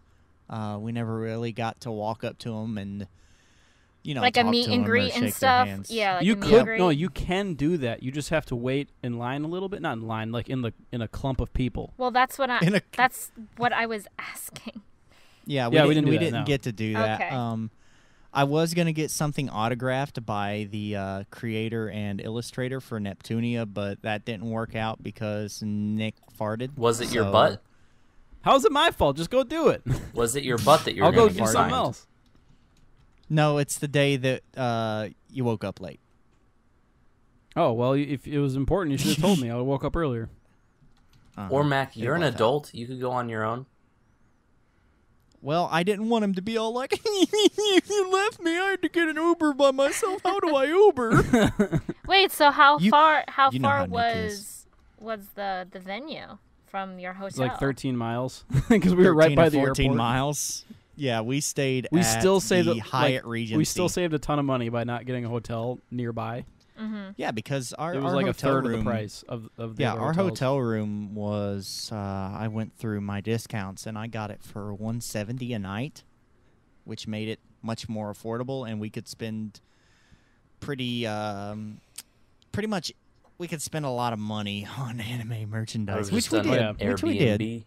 We never really got to walk up to them and like a talk meet to and 'em or greet shake and their stuff? hands. Yeah, like You a meet and could greet. no, you can do that. You just have to wait in line a little bit, not in line, like in a clump of people. Well, that's what In a- that's what I was asking. Yeah, Yeah, we didn't do that, didn't no. get to do that. Okay. I was gonna get something autographed by the creator and illustrator for Neptunia, but that didn't work out because Nick farted. Was it your so- butt? How's it my fault? Just go do it. Was it your butt that you were I'll go going to do get something signed? else. No, it's the day that you woke up late. Oh well, if it was important, you should have told me. I woke up earlier. Or Mac, They you're an both adult. You could go on your own. Well, I didn't want him to be all like, you left me. I had to get an Uber by myself. How do I Uber? Wait, so how You- far you know how Nick is. was the venue from your hotel? It's like 13 miles because we were right 13 by or the 14 airport. miles. Yeah, we stayed We at still saved the Hyatt Regency. We still saved a ton of money by not getting a hotel nearby. Yeah, because our It was our like a hotel third room, of the price of the Yeah, other our hotels. hotel room was. I went through my discounts and I got it for $170 a night, which made it much more affordable, and we could spend pretty much we could spend a lot of money on anime merchandise, Or which just we on, did. like, Which we did. Airbnb.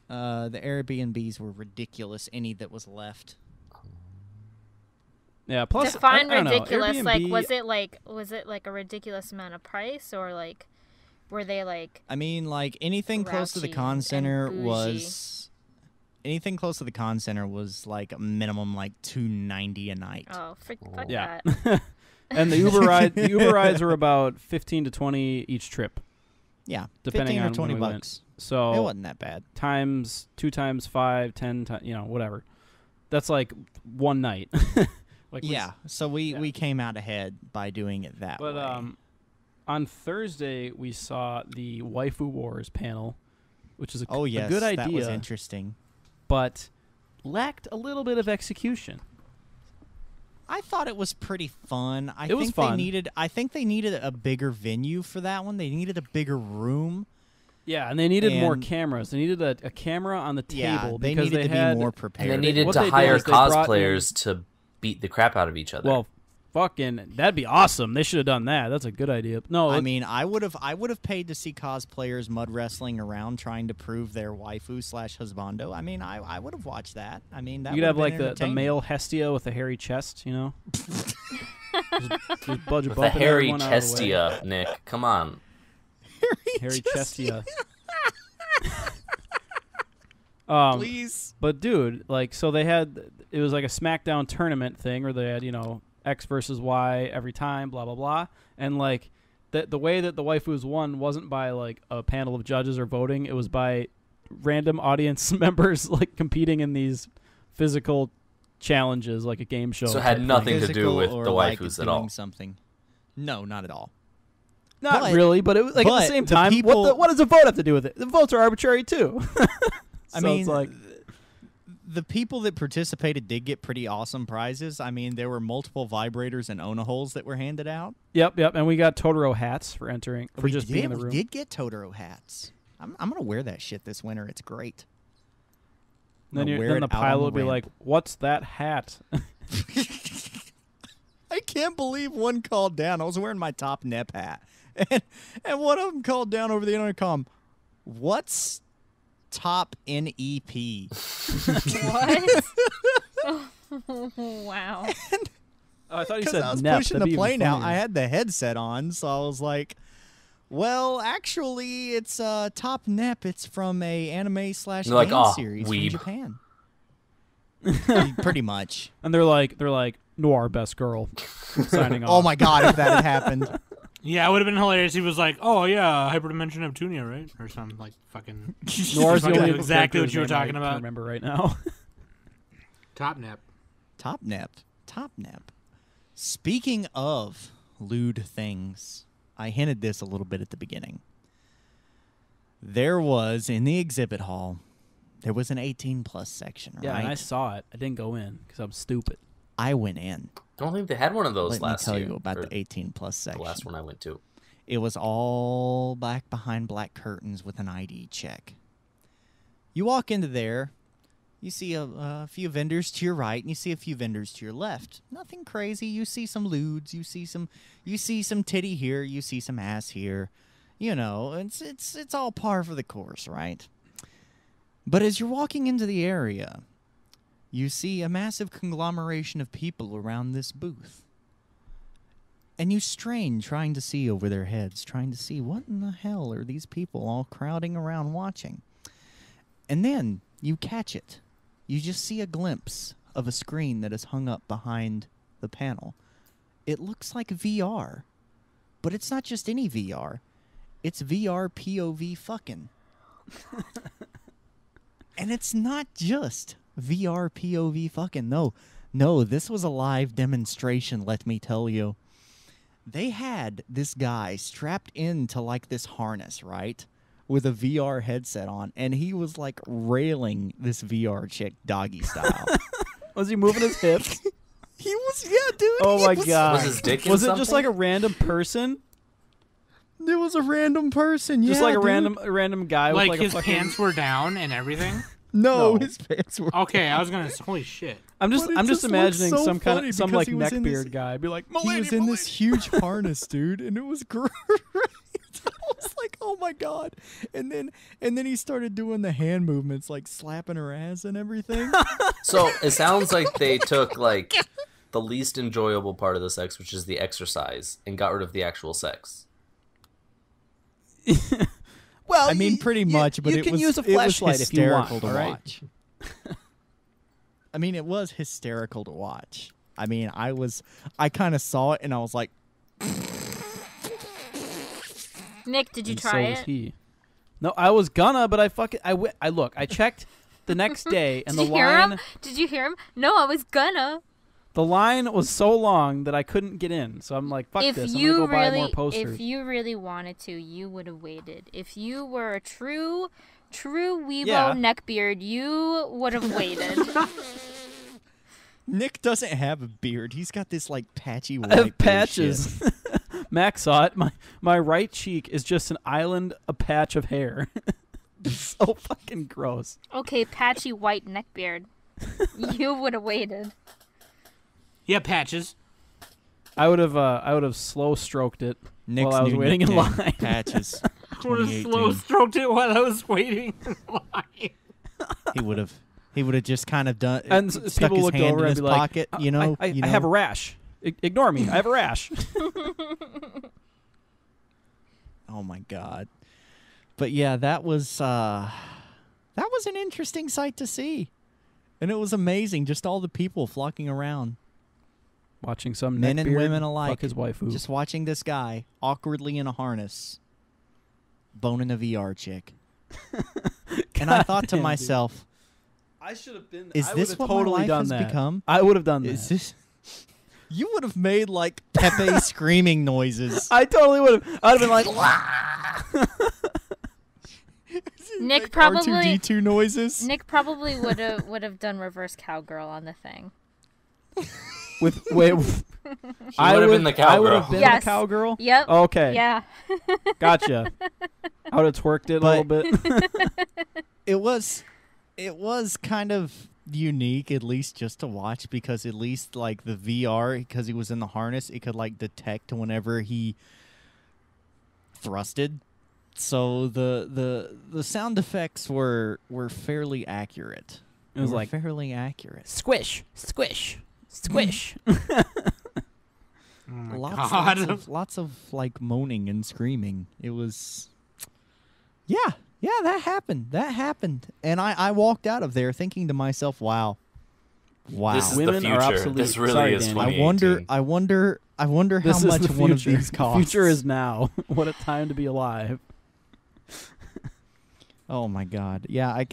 The Airbnbs were ridiculous. Any that was left. Yeah. Plus, Define I don't know, ridiculous. Like, Airbnb- was it like a ridiculous amount of price, or like, were they like? I mean, like anything close to the Grouchy con and center bougie. was. Anything close to the con center was like a minimum like $290 a night. Oh, fuck Yeah. that. And the Uber rides were about 15 to 20 each trip, Yeah, depending 15 on or 20 when we went. bucks. So It wasn't that bad. times 2 times 5, 10 times, whatever. That's like one night. Like Yeah, so we came out ahead by doing it that But way. on Thursday we saw the Waifu Wars panel, which is a yes, good idea, that was interesting. but lacked a little bit of execution. I thought it was pretty fun. It was fun. I think they needed a bigger venue for that one. They needed a bigger room. Yeah, and they needed more And- cameras. They needed a camera on the table Yeah, they because needed they to had be more And prepared. they needed What to they did hire is they brought cosplayers to beat the crap out of each other. well, fucking that'd be awesome. They should have done that. That's a good idea. No, I mean, I would have paid to see cosplayers mud wrestling around trying to prove their waifu/husbando. I mean, I would have watched that. I mean, that you could have would've like been the entertaining. male Hestia with a hairy chest, just with bumping a hairy everyone out of the way. chestia, Nick. Come on. Hairy chestia. Please. But dude, like, so it was like a SmackDown tournament thing where they had, X versus Y every time, blah blah blah, and like the way that the waifus won wasn't by like a panel of judges or voting; it was by random audience members like competing in these physical challenges, like a game show. So it had type nothing thing. to do with Physical the or, like, waifus at doing all. Something. No, not at all. Not But- really, but it was like at the but same the time. people- What does a vote have to do with it? The votes are arbitrary too. I So mean, it's like, the people that participated did get pretty awesome prizes. I mean, there were multiple vibrators and Ona holes that were handed out. yep, and we got Totoro hats for entering for just being in the We room. did get Totoro hats. I'm gonna wear that shit this winter. It's great. Then, I'm gonna wear then it the out on pilot would be ramp. like, "What's that hat?" I can't believe one called down. I was wearing my top nep hat, and one of them called down over the intercom. What's top NEP? What? Wow. Oh, I thought you Because said I was Nep. pushing That'd the be even plane out. funnier. I had the headset on, so I was like, "Well, actually, it's top nep. It's from a anime / You're like, game "Aw, series weeb." from Japan." Pretty much. And they're like, Noir best girl, signing off. Oh my god, if that had happened. Yeah, it would have been hilarious. He was like, "Oh yeah, hyperdimension Neptunia, right?" Or something like fucking. Noir's the Fucking only exactly what character's you were name I talking can about. remember right now. Top nap. Top nep. Speaking of lewd things, I hinted this a little bit at the beginning. There was, in the exhibit hall, there was an 18+ section, Yeah, right? and I saw it. I didn't go in because I'm stupid. I went in. I don't think they had one of those Let me last tell year. you about or the 18+ the section. last one I went to. It was all back behind black curtains with an ID check. You walk into there, you see a few vendors to your right, and you see a few vendors to your left. Nothing crazy. You see some lewds. You see some titty here. You see some ass here. You know, it's all par for the course, right? But as you're walking into the area, you see a massive conglomeration of people around this booth. And you strain trying to see over their heads, trying to see what in the hell are these people all crowding around watching. And then you catch it. You just see a glimpse of a screen that is hung up behind the panel. It looks like VR. But it's not just any VR. It's VR POV fucking. And it's not just VR POV fucking. No, this was a live demonstration, let me tell you. They had this guy strapped into like this harness, right? With a VR headset on, and he was like railing this VR chick doggy style. Was he moving his hips? He was, yeah, dude. Oh he my was- god! Was his dick in Was it just something? like a random person? It was a random person, Just yeah, like a dude. random guy Like with like his a fucking... pants were down and everything. No, No. his pants were. Okay, I was gonna. Holy shit. I'm just But it I'm just just looks imagining so some kind funny of some because like he was in this- neckbeard guy be like, He was in this huge harness, dude, and it was great. I was like, oh my god! And then he started doing the hand movements, like slapping her ass and everything. So it sounds like they took like the least enjoyable part of the sex, which is the exercise, and got rid of the actual sex. well, I mean, pretty much, but you it can was use a it was flashlight if you want. hysterical to all right? watch. I mean, it was hysterical to watch. I mean, I kind of saw it and I was like, Nick, did you And try so was it? he. No, I was gonna, but I checked the next day, and Did the you hear line him? Did you hear him? No, I was gonna. the line was so long that I couldn't get in. So I'm like, fuck If this. I'm you gonna go buy more really, posters. if you really wanted to, you would have waited. If you were a true Weibo Yeah. neckbeard, you would have waited. Nick doesn't have a beard. He's got this like patchy white I have beard patches. shit. Max saw it. My right cheek is just an island, a patch of hair. It's so fucking gross. Okay, patchy white neckbeard. You would have waited. Yeah, patches. I would have slow stroked it Nick's while I was new waiting in nickname, line. Patches. I would have 2018. slow stroked it while I was waiting in line. He would have just kind of done And stuck people his looked hand over in and his be like, pocket, you know. I have a rash. Ignore me. I have a rash. Oh my god. But yeah, that was an interesting sight to see. And it was amazing, just all the people flocking around. Watching some Men and neckbeard women alike. fuck his waifu. Just watching this guy awkwardly in a harness boning a VR chick. And I thought to damn, dude. myself, I should have been. is I this would've what totally my life done has that. become? I would have done that. Is this You would have made like Pepe screaming noises. I totally would have. I'd have been like, "Wah!" Nick Like probably R2D2 noises. Nick probably would have done reverse cowgirl on the thing. with wait. I would've would been the I would have cowgirl. been Yes. the cowgirl. Yep. Okay. Yeah. Gotcha. I would have twerked it a little bit. It was kind of unique, at least just to watch, because at least like the VR, because he was in the harness, it could like detect whenever he thrusted. So the sound effects were fairly accurate. It was They were like fairly accurate. squish, squish, squish. Oh my Lots god. lots of like moaning and screaming. It was, yeah, that happened, and I walked out of there thinking to myself, wow. This is Women the are future. obsolete. This really Sorry, is Danny. I 2018. wonder how This is much the one of future. these costs. The future is now. What a time to be alive. Oh my god. Yeah, I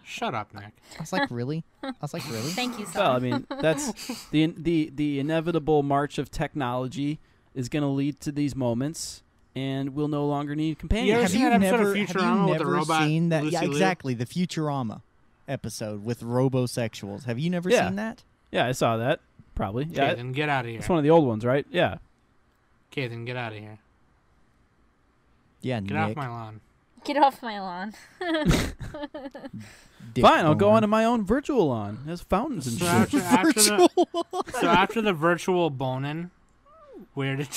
Shut up, Nick. was like, really? Really? Thank you, Well, I son. mean, that's the inevitable march of technology is going to lead to these moments, and we'll no longer need You companions. ever Have seen you that episode of never, have Futurama you with the never robot seen that? Lucy Yeah, Liu? exactly. The Futurama episode with robosexuals. Have you never Yeah. seen that? Yeah, I saw that. Probably. Okay, Yeah, then get out of here. it's one of the old ones, right? Yeah. Okay, then get out of here. Yeah, Get Nick. off my lawn. Get off my lawn. Dick Fine, I'll go boner. onto my own virtual lawn. There's fountains and So shit. after the virtual boning, where did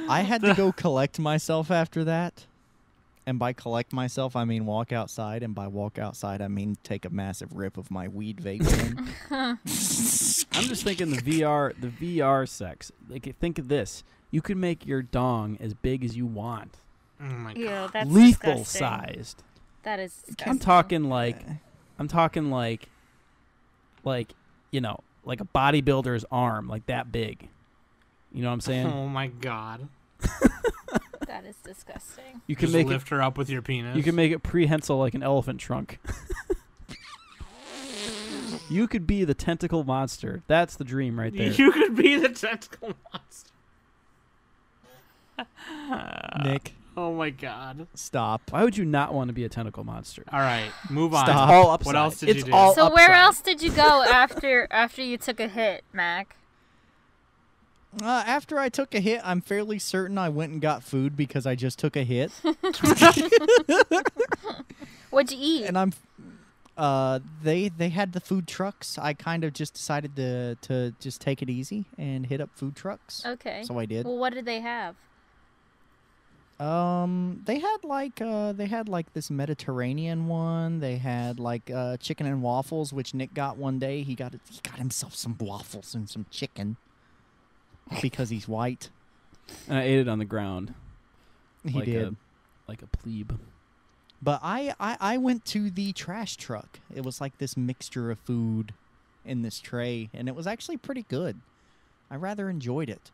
I had to go collect myself after that. And by collect myself, I mean walk outside. And by walk outside, I mean take a massive rip of my weed vape pen. I'm just thinking the VR sex. Like, think of this. You can make your dong as big as you want. Oh my god. Ew, that's Lethal disgusting. sized. That is disgusting. I'm talking like, you know, like a bodybuilder's arm, like that big. You know what I'm saying? Oh my god. That is disgusting. You can Just make lift her up with your penis. it. You can make it prehensile like an elephant trunk. You could be the tentacle monster. That's the dream right there. You could be the tentacle monster. Nick, Oh my god. stop. Why would you not want to be a tentacle monster? All right, move on. Stop. All upside. What else did It's you do? all So where upside. else did you go after you took a hit, Mac? After I took a hit, I'm fairly certain I went and got food because I just took a hit. What'd you eat? And they had the food trucks. I kind of just decided to just take it easy and hit up food trucks. Okay. So I did. Well, what did they have? They had like this Mediterranean one. They had like chicken and waffles, which Nick got one day. He got himself some waffles and some chicken because he's white. And I ate it on the ground. He did. Like a plebe. But I went to the trash truck. It was like this mixture of food in this tray, and it was actually pretty good. I rather enjoyed it.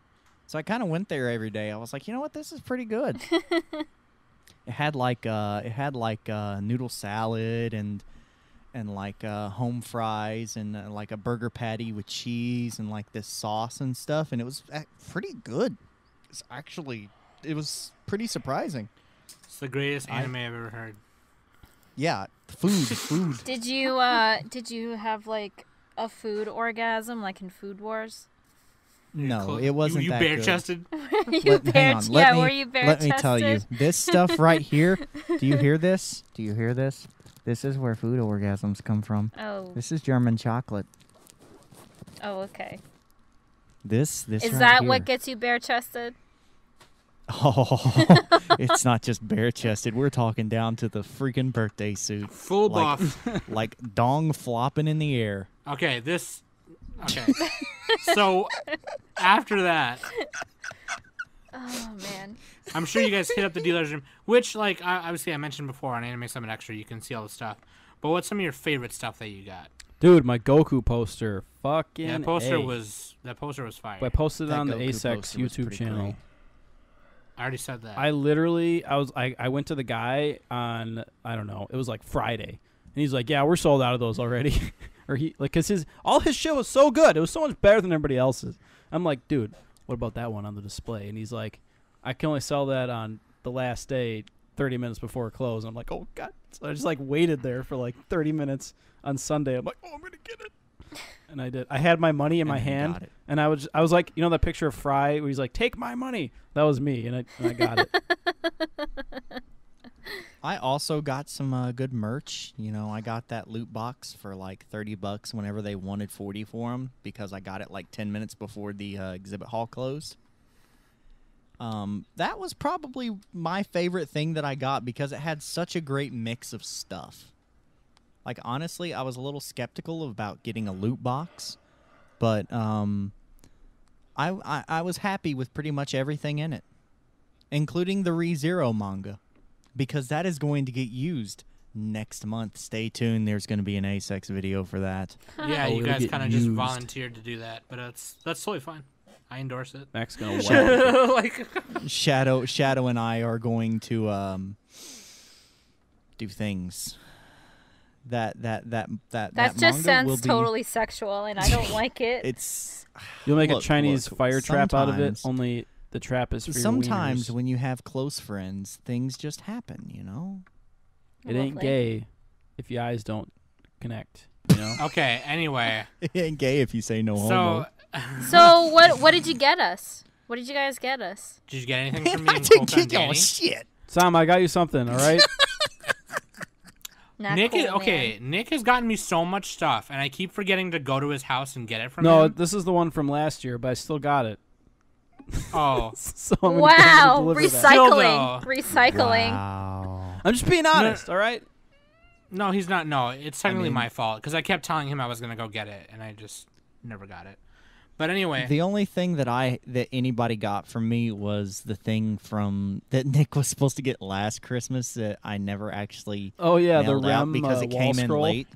So I kind of went there every day. I was like, you know what, this is pretty good. It had like noodle salad and like home fries and like a burger patty with cheese and like this sauce and stuff, and it was pretty good. It was pretty surprising. It's the greatest anime I've ever heard. Yeah, food. Did you have like a food orgasm like in Food Wars? No, it wasn't you that bare good. chested? Hang on. Were you bare Let chested? me tell you, this stuff right here. Do you hear this? Do you hear this? This is where food orgasms come from. Oh. This is German chocolate. Oh, okay. This Is right that here. what gets you bare chested? Oh, it's not just bare chested. We're talking down to the freaking birthday suit. Full Like- buff. Like dong flopping in the air. Okay, Okay. So, after that, Oh man. I'm sure you guys hit up the dealer's room, which, like, obviously I mentioned before on Anime Summit Extra, you can see all the stuff. But what's some of your favorite stuff that you got? Dude, my Goku poster. Fucking Yeah, that poster A. was fire. I posted it That on the Goku ASEX poster was YouTube pretty channel. great. I already said that. I went to the guy on, I don't know, it was like Friday. And he's like, yeah, we're sold out of those already. Or cause all his shit was so good. It was so much better than everybody else's. I'm like, dude, what about that one on the display? And he's like, I can only sell that on the last day, 30 minutes before it closed. I'm like, oh God. So I just like waited there for like 30 minutes on Sunday. I'm like, oh, I'm going to get it. And I did. I had my money in my And then hand. got it. And I was like, you know that picture of Fry where he's like, take my money? That was me. And I got it. I also got some good merch. You know, I got that loot box for like $30 whenever they wanted 40 for them because I got it like 10 minutes before the exhibit hall closed. That was probably my favorite thing that I got because it had such a great mix of stuff. Like, honestly, I was a little skeptical about getting a loot box, but I was happy with pretty much everything in it, including the ReZero manga, because that is going to get used next month. Stay tuned. There's going to be an ASEX video for that. Yeah, Oh, you it'll guys get kind of just used. volunteered to do that, but that's totally fine. I endorse it. Max going to Like, Shadow and I are going to do things. That That just manga will sounds be, totally sexual, and I don't like it. It's You'll make a Look, Chinese look, fire trap out of it, sometimes- only the trap is for your sometimes wieners. when you have close friends, things just happen. You know. It ain't Lovely. gay if your eyes don't connect, you know? okay, anyway. It ain't gay if you say no homo. So, So what did you get us? What did you guys get us? did you get anything Man, from me I and didn't Coca and get y'all Danny? shit. Sam, I got you something, all right? Not Nick cool, is okay. man. Nick has gotten me so much stuff, and I keep forgetting to go to his house and get it from No, him. this is the one from last year, but I still got it. Oh, So I'm gonna Wow, deliver that. recycling, Still, recycling. Wow. I'm just being honest, all right? no, he's not. No, it's technically mean- my fault because I kept telling him I was gonna go get it, and I just never got it. But anyway, The only thing that anybody got from me was the thing that Nick was supposed to get last Christmas that I never actually Oh, yeah, the nailed out REM because it wall came scroll. in late.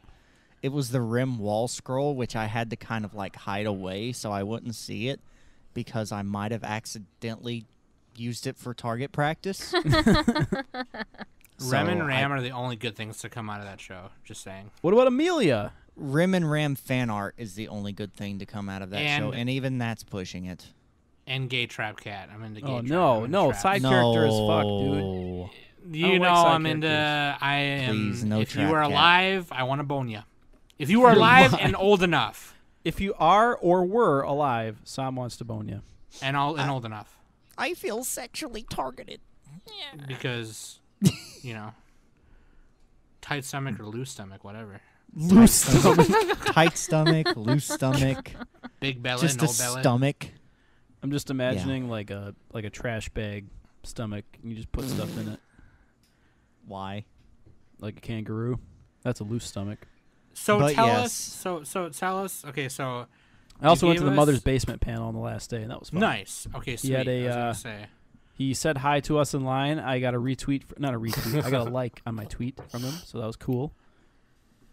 It was the REM wall scroll, which I had to kind of like hide away so I wouldn't see it because I might have accidentally used it for target practice. Rem and So Ram are the only good things to come out of that show. Just saying. What about Amelia? Rim and Ram fan art is the only good thing to come out of that show, And- and even that's pushing it. And Gay Trap Cat. I'm into Gay Oh, Trap. no, I'm into no, trap. side character as fuck, dude. You I don't know like side I'm into. characters. I am. Please, no if you Trap are Cat. alive, I want to bone you. If you are alive and old enough. If you are or were alive, Sam wants to bone you. and old enough I feel sexually targeted. because you know, tight stomach or loose stomach, whatever. Loose stomach. Tight stomach, loose stomach. Big belly, Just no a belly. stomach. I'm just imagining like a trash bag stomach. And you just put stuff in it, Why? like a kangaroo. That's a loose stomach. So But tell yes. us. So tell us. Okay, so I also You went to gave the us- Mother's Basement panel on the last day, and that was fun. nice. Okay, sweet. had a, I was gonna say. He said hi to us in line. I got a retweet, not a retweet. I got a like on my tweet from him, so that was cool.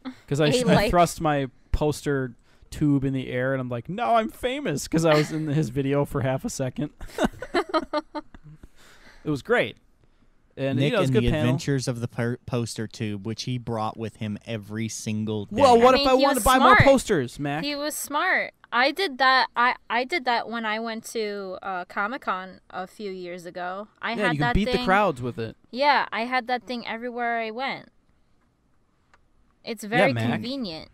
Because I like. thrust my poster tube in the air, and I'm like, "No, I'm famous," because I was in his video for half a second. It was great, and Nick it was a and good the panel. Adventures of the Poster Tube, which he brought with him every single day. Well, what I if mean, I he wanted was to buy more smart. posters, Mac? He was smart. I did that. I did that when I went to Comic-Con a few years ago. I Yeah, had you can that beat thing. the crowds with it. Yeah, I had that thing everywhere I went. It's very Mac. convenient.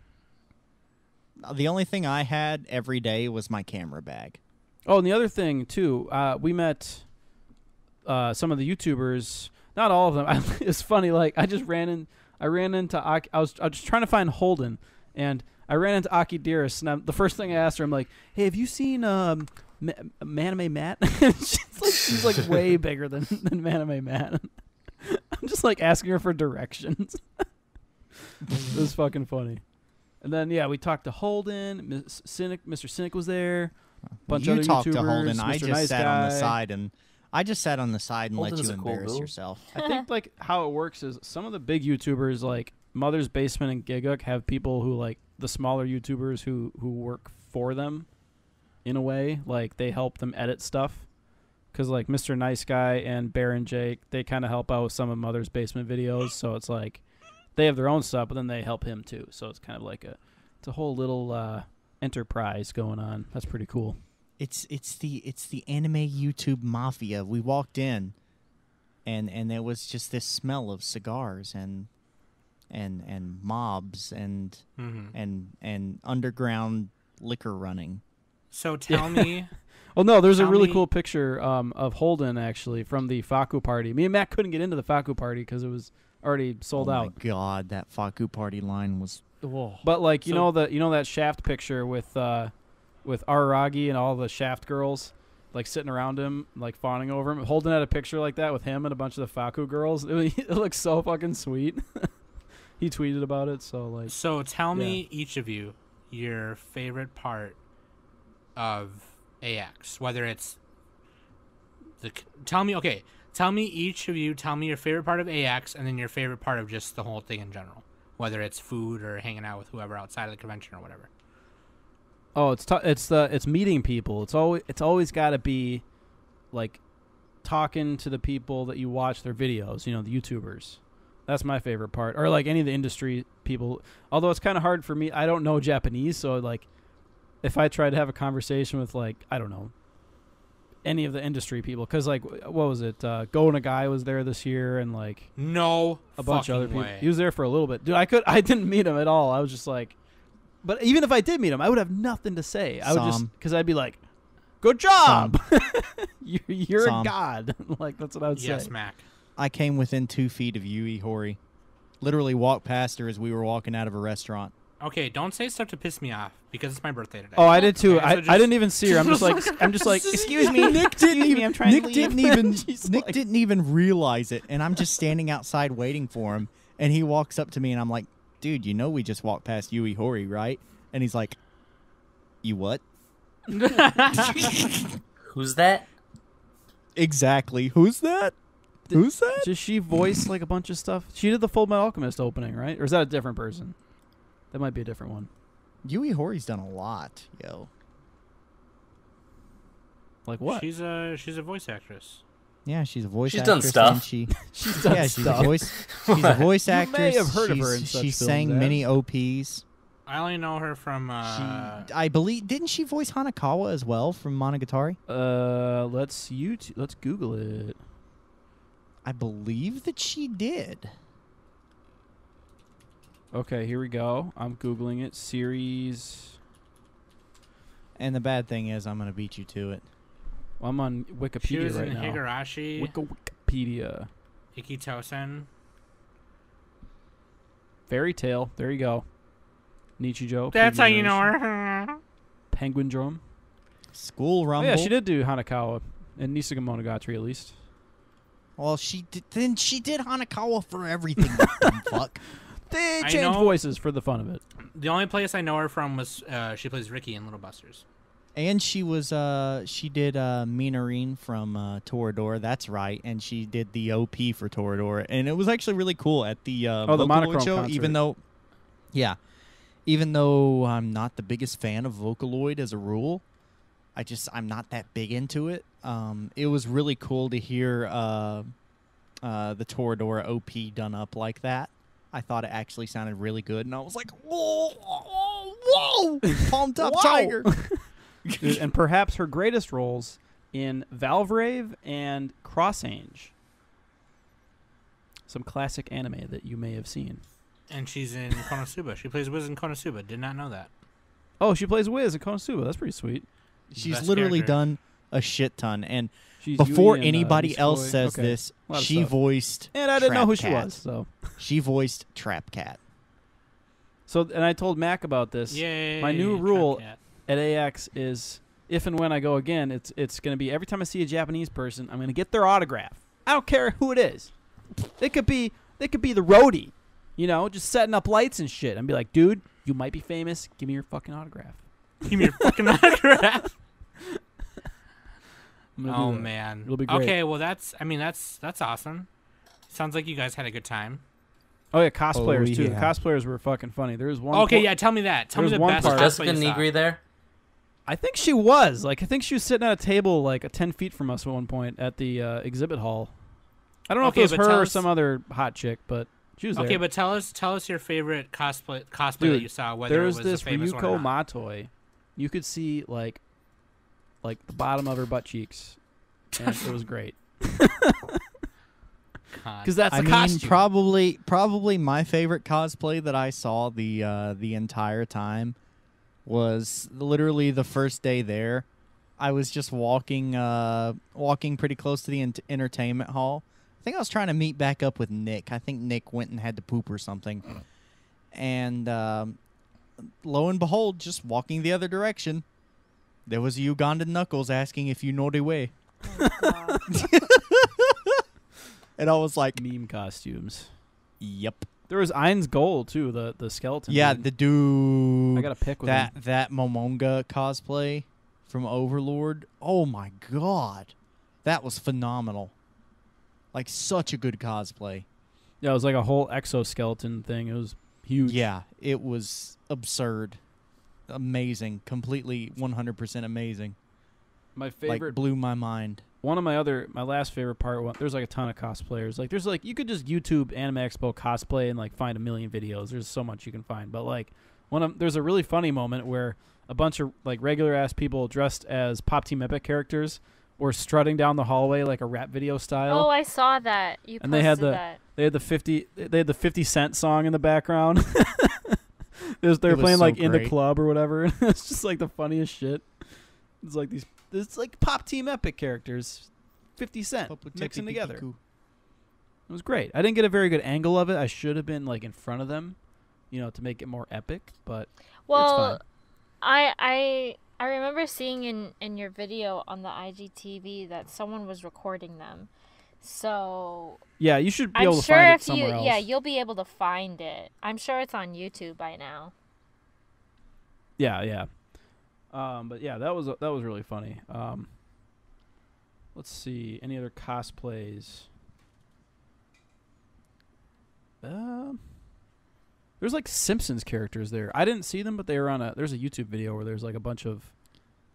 The only thing I had every day was my camera bag. Oh, and the other thing too, we met some of the YouTubers. Not all of them. It's funny. Like I ran into Aki. I was just trying to find Holden, and I ran into Aki Dearest, and the first thing I asked her, I'm like, "Hey, have you seen Manime Matt?" she's like way bigger than Manime Matt. I'm just like asking her for directions. It was fucking funny. And then we talked to Holden. Mr. Cynic was there. Bunch You of other talked to YouTubers, Holden. I Mr. just Nice sat on the Guy. side and let Holden's you a cool embarrass dude. yourself. I think like how it works is some of the big YouTubers like Mother's Basement and Gigguk have people who like the smaller YouTubers who work for them in a way, like they help them edit stuff. Because like Mr. Nice Guy and Baron Jake, they kind of help out with some of Mother's Basement videos, so it's like they have their own stuff, but then they help him too. So it's kind of like it's a whole little enterprise going on. That's pretty cool. It's the anime YouTube mafia. We walked in, and there was just this smell of cigars and mobs and underground liquor running. So tell me. Well, no, there's a Tell really me- cool picture of Holden actually from the Faku party. Me and Matt couldn't get into the Faku party because it was already sold oh out. my god, that Faku party line was. But like you So- know that Shaft picture with Araragi and all the Shaft girls like sitting around him like fawning over him. Holden had a picture like that with him and a bunch of the Faku girls. It looks so fucking sweet. He tweeted about it, so like So tell me, each of you, your favorite part of AX. Whether it's tell me each of you. Tell me your favorite part of AX, and then your favorite part of just the whole thing in general. Whether it's food or hanging out with whoever outside of the convention or whatever. oh, it's meeting people. It's always got to be like talking to the people that you watch their videos. You know, the YouTubers. That's my favorite part, or like any of the industry people. Although it's kind of hard for me. I don't know Japanese, so like if I try to have a conversation with like I don't know any of the industry people, because like what was it? Go Nagai was there this year, and like No, a bunch of other fucking people. way. He was there for a little bit, dude. I didn't meet him at all. I was just like, but even if I did meet him, I would have nothing to say. I would just because I'd be like, "Good job, you're a Sam. god." Like that's what I would Yes, say. Mac. I came within 2 feet of Yui Hori. Literally walked past her as we were walking out of a restaurant. Okay, don't say stuff to piss me off because it's my birthday today. Oh, I did too. Okay, so I just- didn't even see her. I'm just like, excuse me, Nick didn't even. I'm trying Nick to leave. didn't even. She's Nick like- didn't even realize it, and I'm just standing outside waiting for him. And he walks up to me, and I'm like, "Dude, you know we just walked past Yui Hori, right?" And he's like, "You what?" Who's that? Exactly. Who's that? Who's that? Does she voice like a bunch of stuff? She did the Full Metal Alchemist opening, right? Or is that a different person? That might be a different one. Yui Hori's done a lot, yo. Like what? She's a voice actress. Yeah, she's a voice She's actress. done and stuff. She's done yeah, stuff. she's a voice. She's a voice You may actress. have heard of her She's- in such She films sang as- many OPs. I only know her from. I believe didn't she voice Hanakawa as well from Monogatari? Let's Google it. I believe that she did. Okay, here we go. I'm Googling it. Series. And the bad thing is, I'm gonna beat you to it. Well, I'm on She Wikipedia was right in now. Higurashi, Wikipedia. Ikitosen. Fairy Tale. There you go. Nichijou. That's how you know Generation. her. Penguin Drum. School Oh, Rumble. yeah, she did do Hanakawa and Nisuga Monogatari at least. Well, she did Hanakawa for everything. You dumb fuck. They I changed know- voices for the fun of it. The only place I know her from was she plays Ricky in Little Busters. And she was she did Minarine from Toradora. That's right. And she did the OP for Toradora, and it was actually really cool at the the Vocaloid Monochrome show. concert. Even though I'm not the biggest fan of Vocaloid as a rule, I'm not that big into it. It was really cool to hear the Toradora OP done up like that. I thought it actually sounded really good, and I was like, whoa, whoa, pumped up Whoa. tiger. And perhaps her greatest roles in Valvrave and Crossange. Some classic anime that you may have seen. And she's in Konosuba. She plays Wiz in Konosuba. Did not know that. Oh, she plays Wiz in Konosuba. That's pretty sweet. She's Best literally character. done a shit ton, and She's before Yui in, anybody else Nisekoi. says Okay. this, A lot of she stuff. voiced And I didn't know who Trap she Cat. was. So, She voiced Trap Cat. and I told Mac about this. Yay. My new Trap rule Cat. at AX is if and when I go again, it's going to be every time I see a Japanese person, I'm going to get their autograph. I don't care who it is. They could be the roadie, just setting up lights and shit. And be like, dude, you might be famous. Give me your fucking autograph. Give me your fucking autograph. I'm gonna do Oh that. man. It'll be great. Okay, well that's awesome. Sounds like you guys had a good time. Oh yeah, cosplayers too. The yeah. cosplayers were fucking funny. There was one. Okay, yeah, tell me that. Tell me There's the one best part- Was cosplay Jessica you saw. Negri there? I think she was. I think she was sitting at a table 10 feet from us at one point at the exhibit hall. I don't know Okay, if it but was her tell or us- some other hot chick, but she was Okay, there. but tell us your favorite cosplay Dude, that you saw. Whether there it was was this the famous one or Ryuko not. Matoi. You could see like the bottom of her butt cheeks, and it was great God. because that's I the mean, costume. probably my favorite cosplay that I saw the entire time was literally the first day there. I was just walking pretty close to the entertainment hall. I think I was trying to meet back up with Nick. I think Nick went and had to poop or something. And lo and behold, just walking the other direction, there was a Ugandan Knuckles asking if you know the way. And I was like, Meme costumes. yep. There was Ain's Goal too, the skeleton. Yeah, dude. the dude I got a pic with him. that Momonga cosplay from Overlord. Oh my god. That was phenomenal. Like such a good cosplay. Yeah, it was like a whole exoskeleton thing. It was huge. Yeah, it was absurd. Amazing. Completely 100% amazing. My favorite Like blew my mind. one of my last favorite part, there's like a ton of cosplayers. Like there's like you could just YouTube Anime Expo cosplay and like find a million videos. There's so much you can find. But like there's a really funny moment where a bunch of like regular ass people dressed as Pop Team Epic characters were strutting down the hallway like a rap video style. Oh, I saw that. You And posted they had that. They had the 50 Cent song in the background. They were was playing so like In the great. Club or whatever. It's just like the funniest shit. It's like Pop Team Epic characters, 50 Cent mixing together. It was great. I didn't get a very good angle of it. I should have been like in front of them, to make it more epic. But Well, it's fine. I remember seeing in your video on the IGTV that someone was recording them. So Yeah, you should be I'm able to sure find it if somewhere else. yeah, you'll be able to find it. I'm sure it's on YouTube by now. Yeah. But yeah, that was really funny. Let's see, any other cosplays? There's like Simpsons characters there. I didn't see them, but they were there's a YouTube video where there's like a bunch of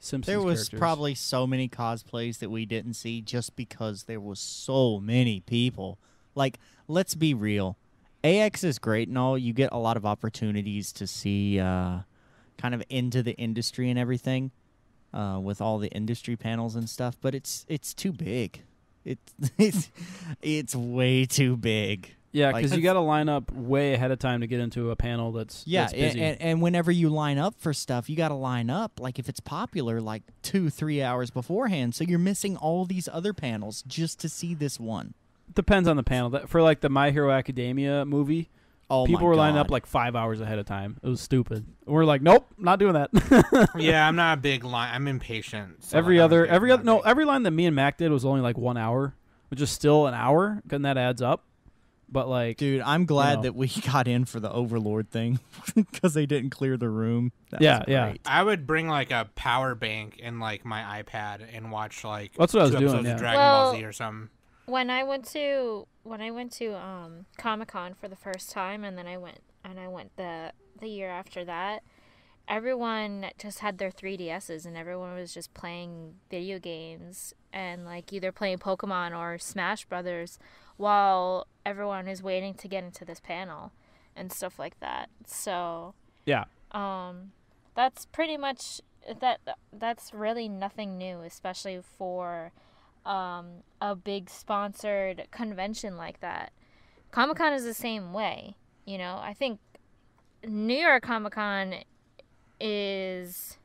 Simpsons There was characters. probably so many cosplays that we didn't see just because there was so many people. Like, let's be real. AX is great and all. You get a lot of opportunities to see kind of into the industry and everything with all the industry panels and stuff, but it's too big. It's way too big. Yeah, Like, because you got to line up way ahead of time to get into a panel that's busy. And whenever you line up for stuff, you got to line up, like, if it's popular, like 2-3 hours beforehand. So you're missing all these other panels just to see this one. Depends on the panel. For like the My Hero Academia movie, people were lining up God. like 5 hours ahead of time. It was stupid. We're like, nope, not doing that. Yeah, I'm not a big line. I'm impatient. So every line that me and Mac did was only like 1 hour, which is still an hour, and that adds up. But like, dude, I'm glad that we got in for the Overlord thing because they didn't clear the room. That was great. I would bring like a power bank and like my iPad and watch like that's what I was 2 doing. episodes Yeah. of Dragon Ball Z or something. When I went to Comic-Con for the first time, and then I went the year after that, everyone just had their 3DSs and everyone was just playing video games and like either playing Pokemon or Smash Brothers while everyone is waiting to get into this panel and stuff like that. So yeah, that's pretty much that's really nothing new, especially for a big sponsored convention like that. Comic-Con is the same way, you know. I think New York Comic-Con there's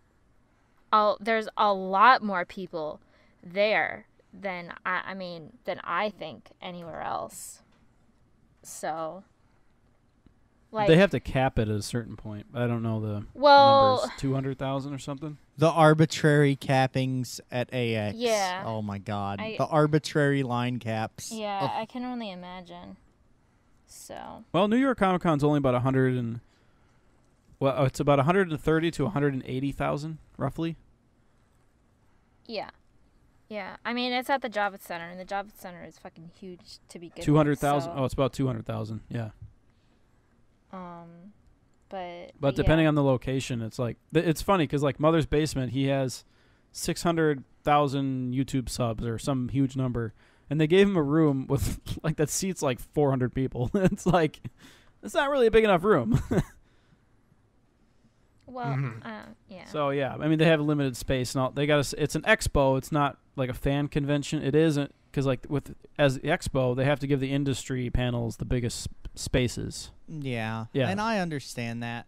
a lot more people there than I think anywhere else. So like, they have to cap it at a certain point. I don't know the numbers, 200,000 or something. The arbitrary cappings at AX. Yeah. Oh my God. The arbitrary line caps. Yeah, Ugh. I can only imagine. So. Well, New York Comic Con's only about 100 and it's about 130 to 180,000 roughly. Yeah. Yeah. I mean, it's at the Javits Center, and the Javits Center is fucking huge to begin with. 200,000. So. Oh, it's about 200,000. Yeah. But depending on the location, it's like it's funny because like Mother's Basement, he has 600,000 YouTube subs or some huge number, and they gave him a room with like that seats like 400 people. It's like it's not really a big enough room. Well, yeah. So yeah, I mean they have limited space and all. They got it's an expo. It's not like a fan convention. It isn't because like as the expo, they have to give the industry panels the biggest spaces. Yeah. Yeah. And I understand that.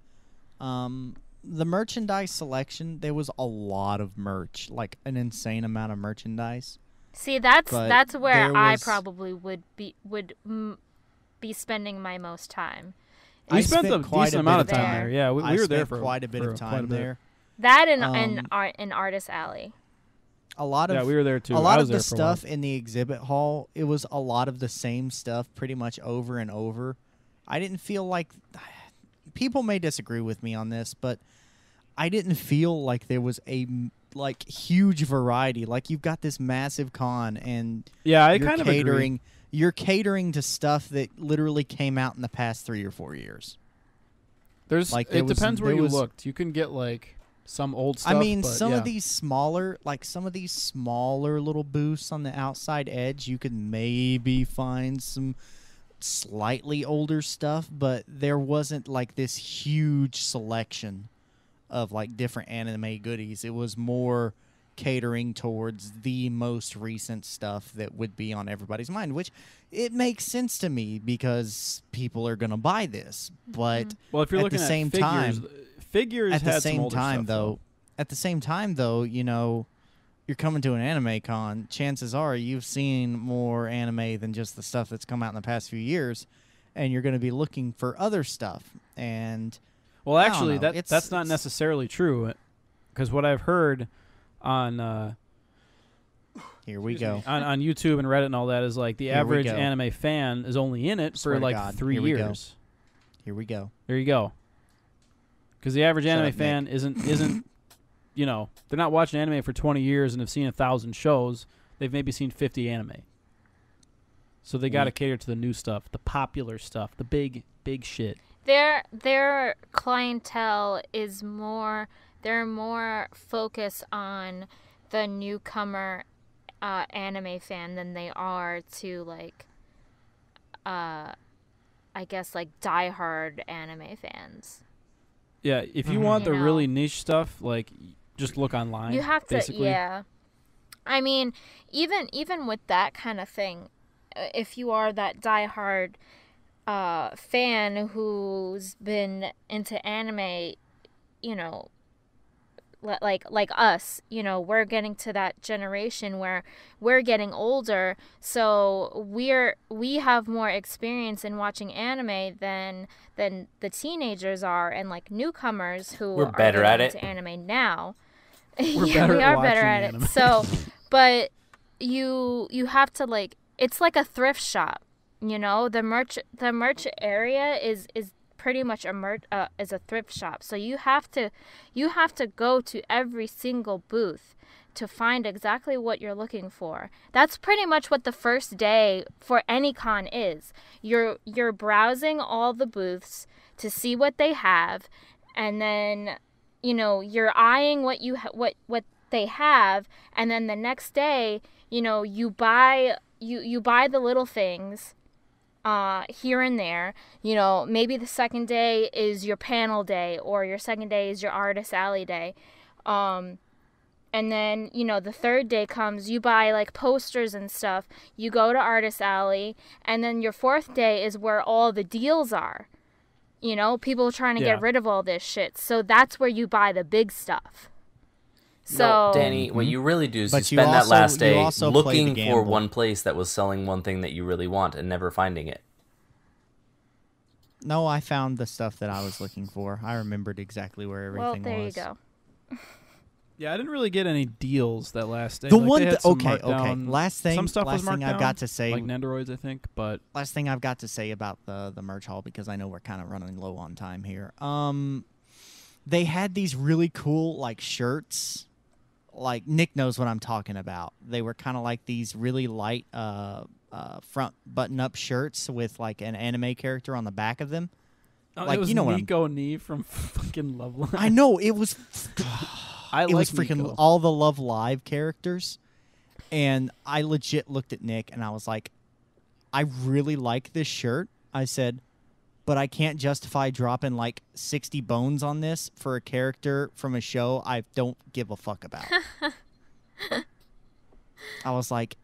The merchandise selection, there was a lot of merch, like an insane amount of merchandise. See, that's where I was- probably would be spending my most time. We spent a quite decent a amount of bit time there. Yeah, we I were there spent for quite a bit of time there. That and Artist Alley. A lot of Yeah, we were there too. A I lot was of the there for a while. stuff in the exhibit hall, it was a lot of the same stuff pretty much over and over. I didn't feel like people may disagree with me on this, but I didn't feel like there was a like huge variety. Like you've got this massive con and Yeah, I you're kind of catering agree. you're catering to stuff that literally came out in the past 3 or 4 years. There's Like, it there was- depends where there you was- looked. You can get like some old stuff. I mean, but some yeah. of these smaller little booths on the outside edge, you could maybe find some slightly older stuff, but there wasn't like this huge selection of like different anime goodies. It was more catering towards the most recent stuff that would be on everybody's mind, which it makes sense to me because people are going to buy this. But Well, if you're at looking the at same figures, time, figures at the had some same older time stuff, though, at the same time though, you know, you're coming to an anime con, chances are you've seen more anime than just the stuff that's come out in the past few years, and you're going to be looking for other stuff. And Well, I don't actually, know. that's not necessarily true, because what I've heard on here we go. on YouTube and Reddit and all that is like the Here we average go. anime fan is only in it Swear for to like God. 3 Here we go. years. Here we go. There you go. Because the average Shut anime up, fan Nick. isn't you know, they're not watching anime for 20 years and have seen 1,000 shows. They've maybe seen 50 anime. So they got to cater to the new stuff, the popular stuff, the big shit. Their clientele is they're more focused on the newcomer anime fan than they are to like I guess like diehard anime fans. Yeah, if you want You the know. really niche stuff, like just look online. You have to, basically. yeah. I mean, even with that kind of thing, if you are that diehard fan who's been into anime, you know, like us, you know, we're getting to that generation where we're getting older, so we have more experience in watching anime than the teenagers are, and like newcomers who We're are better getting at it. into anime now. We're Yeah, better we at are better watching at anime. it. So, but you have to, like, it's like a thrift shop, you know. The merch area is pretty much is a thrift shop. So you have to go to every single booth to find exactly what you're looking for. That's pretty much what the first day for any con is. You're browsing all the booths to see what they have, and then, you know, you're eyeing what what they have, and then the next day, you know, you buy the little things here and there. You know, maybe the second day is your panel day, or your second day is your artist alley day. And then, you know, the third day comes, you buy like posters and stuff, you go to artist alley, and then your fourth day is where all the deals are. You know, people trying to get rid of all this shit. So that's where you buy the big stuff. So, no, Danny, what you really do is But you you spend that also- last you day also play the looking for gamble. one place that was selling one thing that you really want and never finding it. No, I found the stuff that I was looking for. I remembered exactly where everything well, there was. you go. Yeah, I didn't really get any deals that last day. The Like, one they had th- some okay, markdown- Last thing, some stuff was last marked thing I've down, got to say, like Nendoroids, I think, but last thing I've got to say about the merch hall, because I know we're kind of running low on time here. They had these really cool like shirts. Like Nick knows what I'm talking about. They were kind of like these really light front button-up shirts with like an anime character on the back of them. Like, it was you know what I'm- Nico Nee from fucking Love Live. I know it was. I It like was freaking Nico. all the Love Live characters, and I legit looked at Nick and I was like, I really like this shirt. I said, but I can't justify dropping like 60 bones on this for a character from a show I don't give a fuck about. I was like,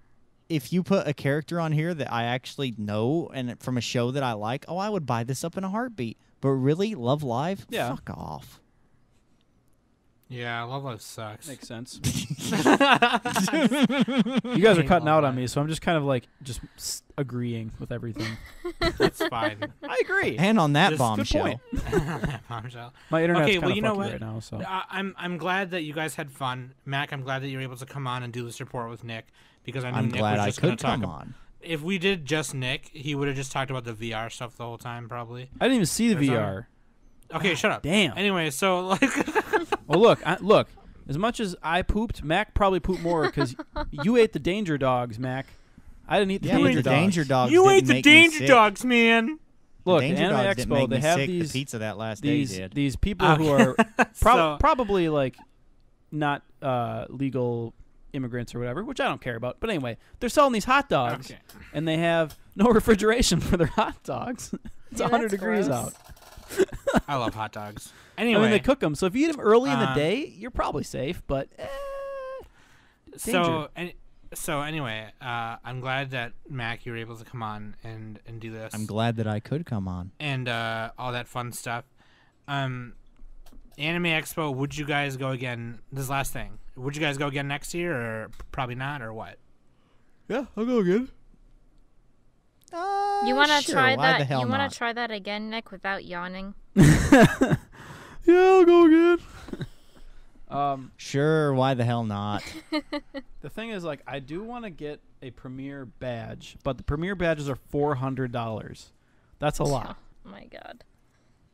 if you put a character on here that I actually know and from a show that I like, I would buy this up in a heartbeat. But really, Love Live? Yeah. Fuck off. Yeah, Love Live sucks. Makes sense. You guys are cutting out on me, so I'm just kind of like agreeing with everything. That's fine. I agree. And on that Just- bombshell. point. Bombshell. My internet's Okay, kind well, of you know fucky what? right now, so I'm glad that you guys had fun. Mac, I'm glad that you were able to come on and do this report with Nick, because I knew I'm Nick glad was I just going could to talk. come on. If we did just Nick, he would have just talked about the VR stuff the whole time, probably. I didn't even see the There's VR. Okay, shut up. Damn. Anyway, so like, Well, look. As much as I pooped, Mac probably pooped more because you ate the danger dogs, Mac. I didn't eat the Yeah, but danger the dogs. danger dogs. you didn't ate the make me danger sick. dogs, man. Look, the at danger Anime dogs didn't Expo, make they me have sick. these The pizza that last day did. these people who are So- probably like not legal immigrants or whatever, which I don't care about. But anyway, they're selling these hot dogs, Okay. and they have no refrigeration for their hot dogs. It's Yeah, 100 that's degrees gross. out. I love hot dogs. I Anyway, mean, they cook them, so if you eat them early in the Um, day, you're probably safe. But so anyway, I'm glad that Mac, you were able to come on and do this. I'm glad that I could come on. And all that fun stuff. Anime Expo, would you guys go again? This last thing, would you guys go again next year, or probably not, or what? yeah, I'll go again. You want to sure, try why that? the hell You want not? to try that again, Nick, without yawning? Yeah, I'll go again. Sure, why the hell not? The thing is, like, I do want to get a premier badge, but the premier badges are $400. That's a lot. Oh my god.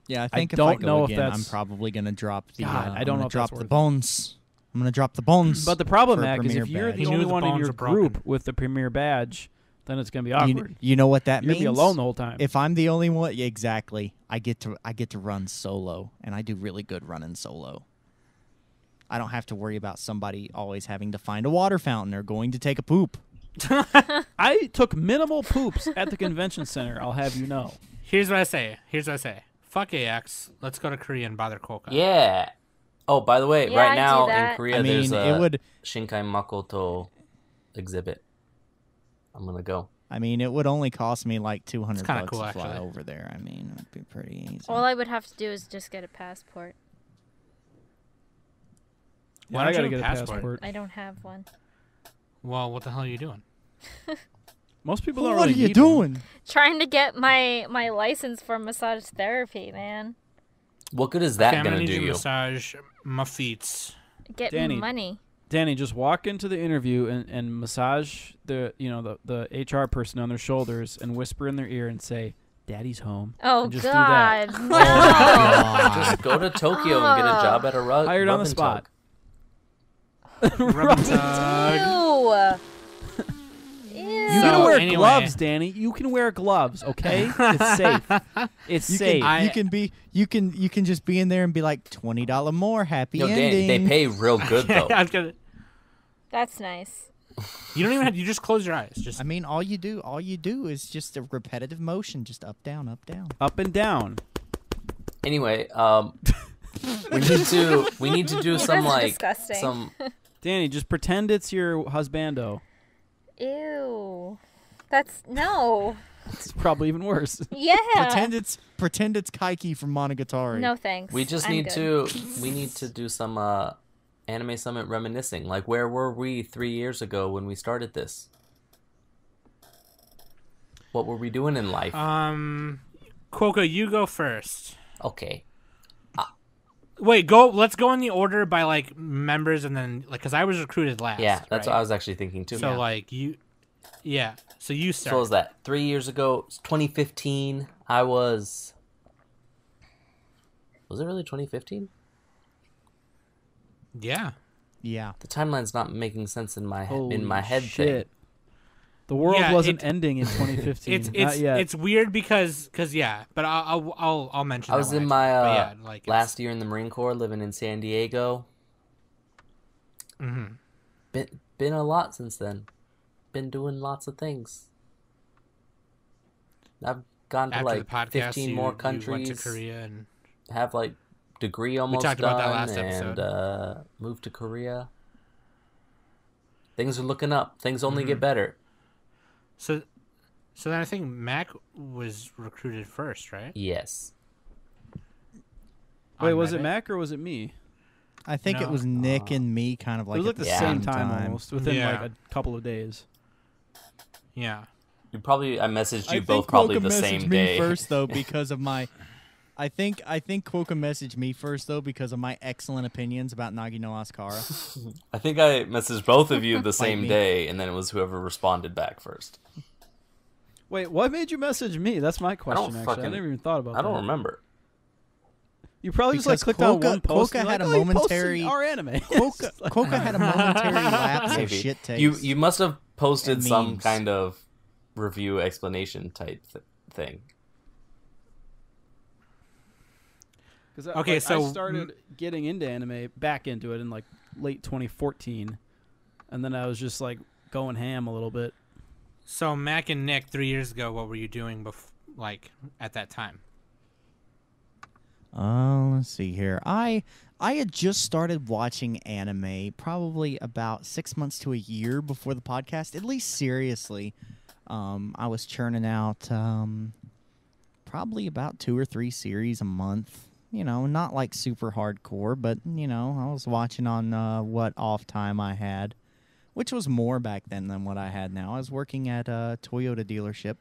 Yeah, I I think if don't I go know if again, I'm that's- probably gonna drop the. God, I I'm don't know gonna if drop that's the worth it. bones. I'm gonna drop the bones. But the problem, for a Mac, is premier if you're badge. He the knew only the one in bones your were broken. group with the premier badge, then it's gonna be You, awkward. you know what that You're means? gonna be alone the whole time. If I'm the only one, yeah, exactly. I get to run solo, and I do really good running solo. I don't have to worry about somebody always having to find a water fountain or going to take a poop. I took minimal poops at the convention center. I'll have you know. Here's what I say. Fuck AX. Let's go to Korea and bother Koka. Yeah. Oh, by the way, Yeah, right I do now in that. Korea, I there's mean, a it would. Shinkai Makoto exhibit. I'm gonna go. I mean, it would only cost me like $200 kinda bucks cool, to fly actually. over there. I mean, it'd be pretty easy. All I would have to do is just get a passport. Why I don't gotta you get have a a passport. I don't have one. Well, what the hell are you doing? Most people don't What really are you need one. doing? Trying to get my license for massage therapy, man. What good is that Okay, I'm gonna need do you to you? massage my feet. Get Danny. me money. Danny, just walk into the interview and massage the HR person on their shoulders and whisper in their ear and say, "Daddy's home." Oh And just do that. God, no! Just go to Tokyo and get a job at a Hired on rub the and spot. tug. Rub and tug. Ew. Ew. You So, can wear anyway. gloves, Danny. You can wear gloves, okay? It's safe. It's You safe. you can just be in there and be like $20 more, happy Yo, ending. Danny, they pay real good though. I was gonna- That's nice. you don't even have. You just close your eyes. Just I mean, all you do is just a repetitive motion, just up, down, up, down. Up and down. Anyway, we need to do some That's like disgusting. some. Danny, just pretend it's your husbando. Ew. That's no. It's probably even worse. Yeah. Pretend it's Kaiki from Monogatari. No thanks. We just I'm need good. we need to do some Anime Summit reminiscing. Like, where were we 3 years ago when we started this? What were we doing in life? Quokka, you go first. Okay. Wait, go. Let's go in the order by like members, and then like because I was recruited last. Yeah, that's right? what I was actually thinking too. So like you, yeah. So you start. So what was that 3 years ago? It's 2015. I was. Was it really 2015? Yeah. Yeah. The timeline's not making sense in my Holy head. shit. The world Yeah, wasn't ending in 2015. Not yet. It's weird because yeah, but I'll mention. I that was when in do my it. But yeah, like last year in the Marine Corps, living in San Diego. Mm-hmm. Been a lot since then. Been doing lots of things. I've gone to After like the podcast, 15 more you countries. went to Korea and Have like degree almost talked done about that last and episode. moved to Korea. Things are looking up. Things only Mm-hmm. get better. so then I think Mac was recruited first, right? Yes. Wait, On was it Reddit? Mac or was it me? I think it No. was Nick and me kind of like it was at like the Yeah. same time almost, within Yeah. like a couple of days. Yeah. I messaged you I both think probably Quokka the messaged same me day. first though because of my. I think Quokka messaged me first though because of my excellent opinions about Nagi no Asukara. I think I messaged both of you the same me. day, and then it was whoever responded back first. Wait, what made you message me? That's my question, actually. I fucking- never even thought about that. I don't remember. You probably just like Because clicked on Quokka- one post. Quokka and you're had like, a "Oh, you posted momentary- our anime. Quokka had a momentary lapse of Maybe. shit taste. You must have posted And some memes. kind of review explanation type thing. Okay, I so- started getting into anime, back into it in like late 2014, and then I was just like going ham a little bit. So Mac and Nick 3 years ago, what were you doing like at that time? Let's see here. I had just started watching anime probably about 6 months to a year before the podcast, at least seriously. I was churning out probably about 2 or 3 series a month. You know, not like super hardcore, but, you know, I was watching on what off time I had, which was more back then than what I had now. I was working at a Toyota dealership.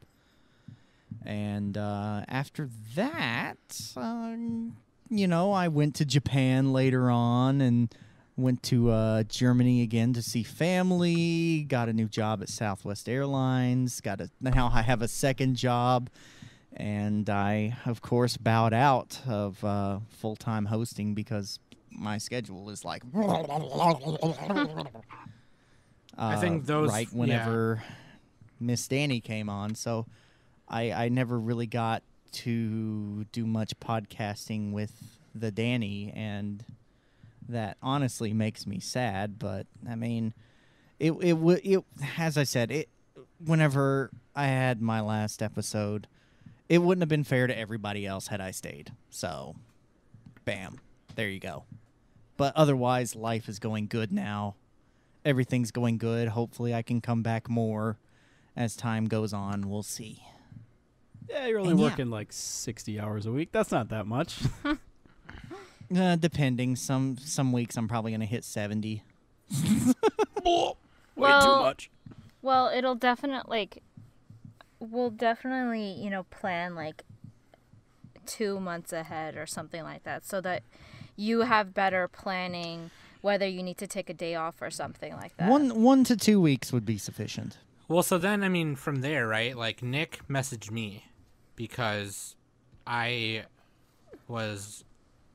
And after that, you know, I went to Japan later on and went to Germany again to see family, got a new job at Southwest Airlines, now I have a second job, and I, of course, bowed out of full-time hosting because my schedule is like... I think those right whenever Miss Danny came on, so... I never really got to do much podcasting with the Danny, and that honestly makes me sad. But I mean, it as I said, whenever I had my last episode, it wouldn't have been fair to everybody else had I stayed. So, bam, there you go. But otherwise, life is going good now. Everything's going good. Hopefully, I can come back more as time goes on, we'll see. Yeah, you're only And working like 60 hours a week. That's not that much. Depending, some weeks I'm probably gonna hit 70. Way Well, too much. Well, it'll definitely we'll definitely, plan like 2 months ahead or something like that so that you have better planning whether you need to take a day off or something like that. 1 to 2 weeks would be sufficient. Well, so then, I mean, from there, right, like, Nick messaged me because I was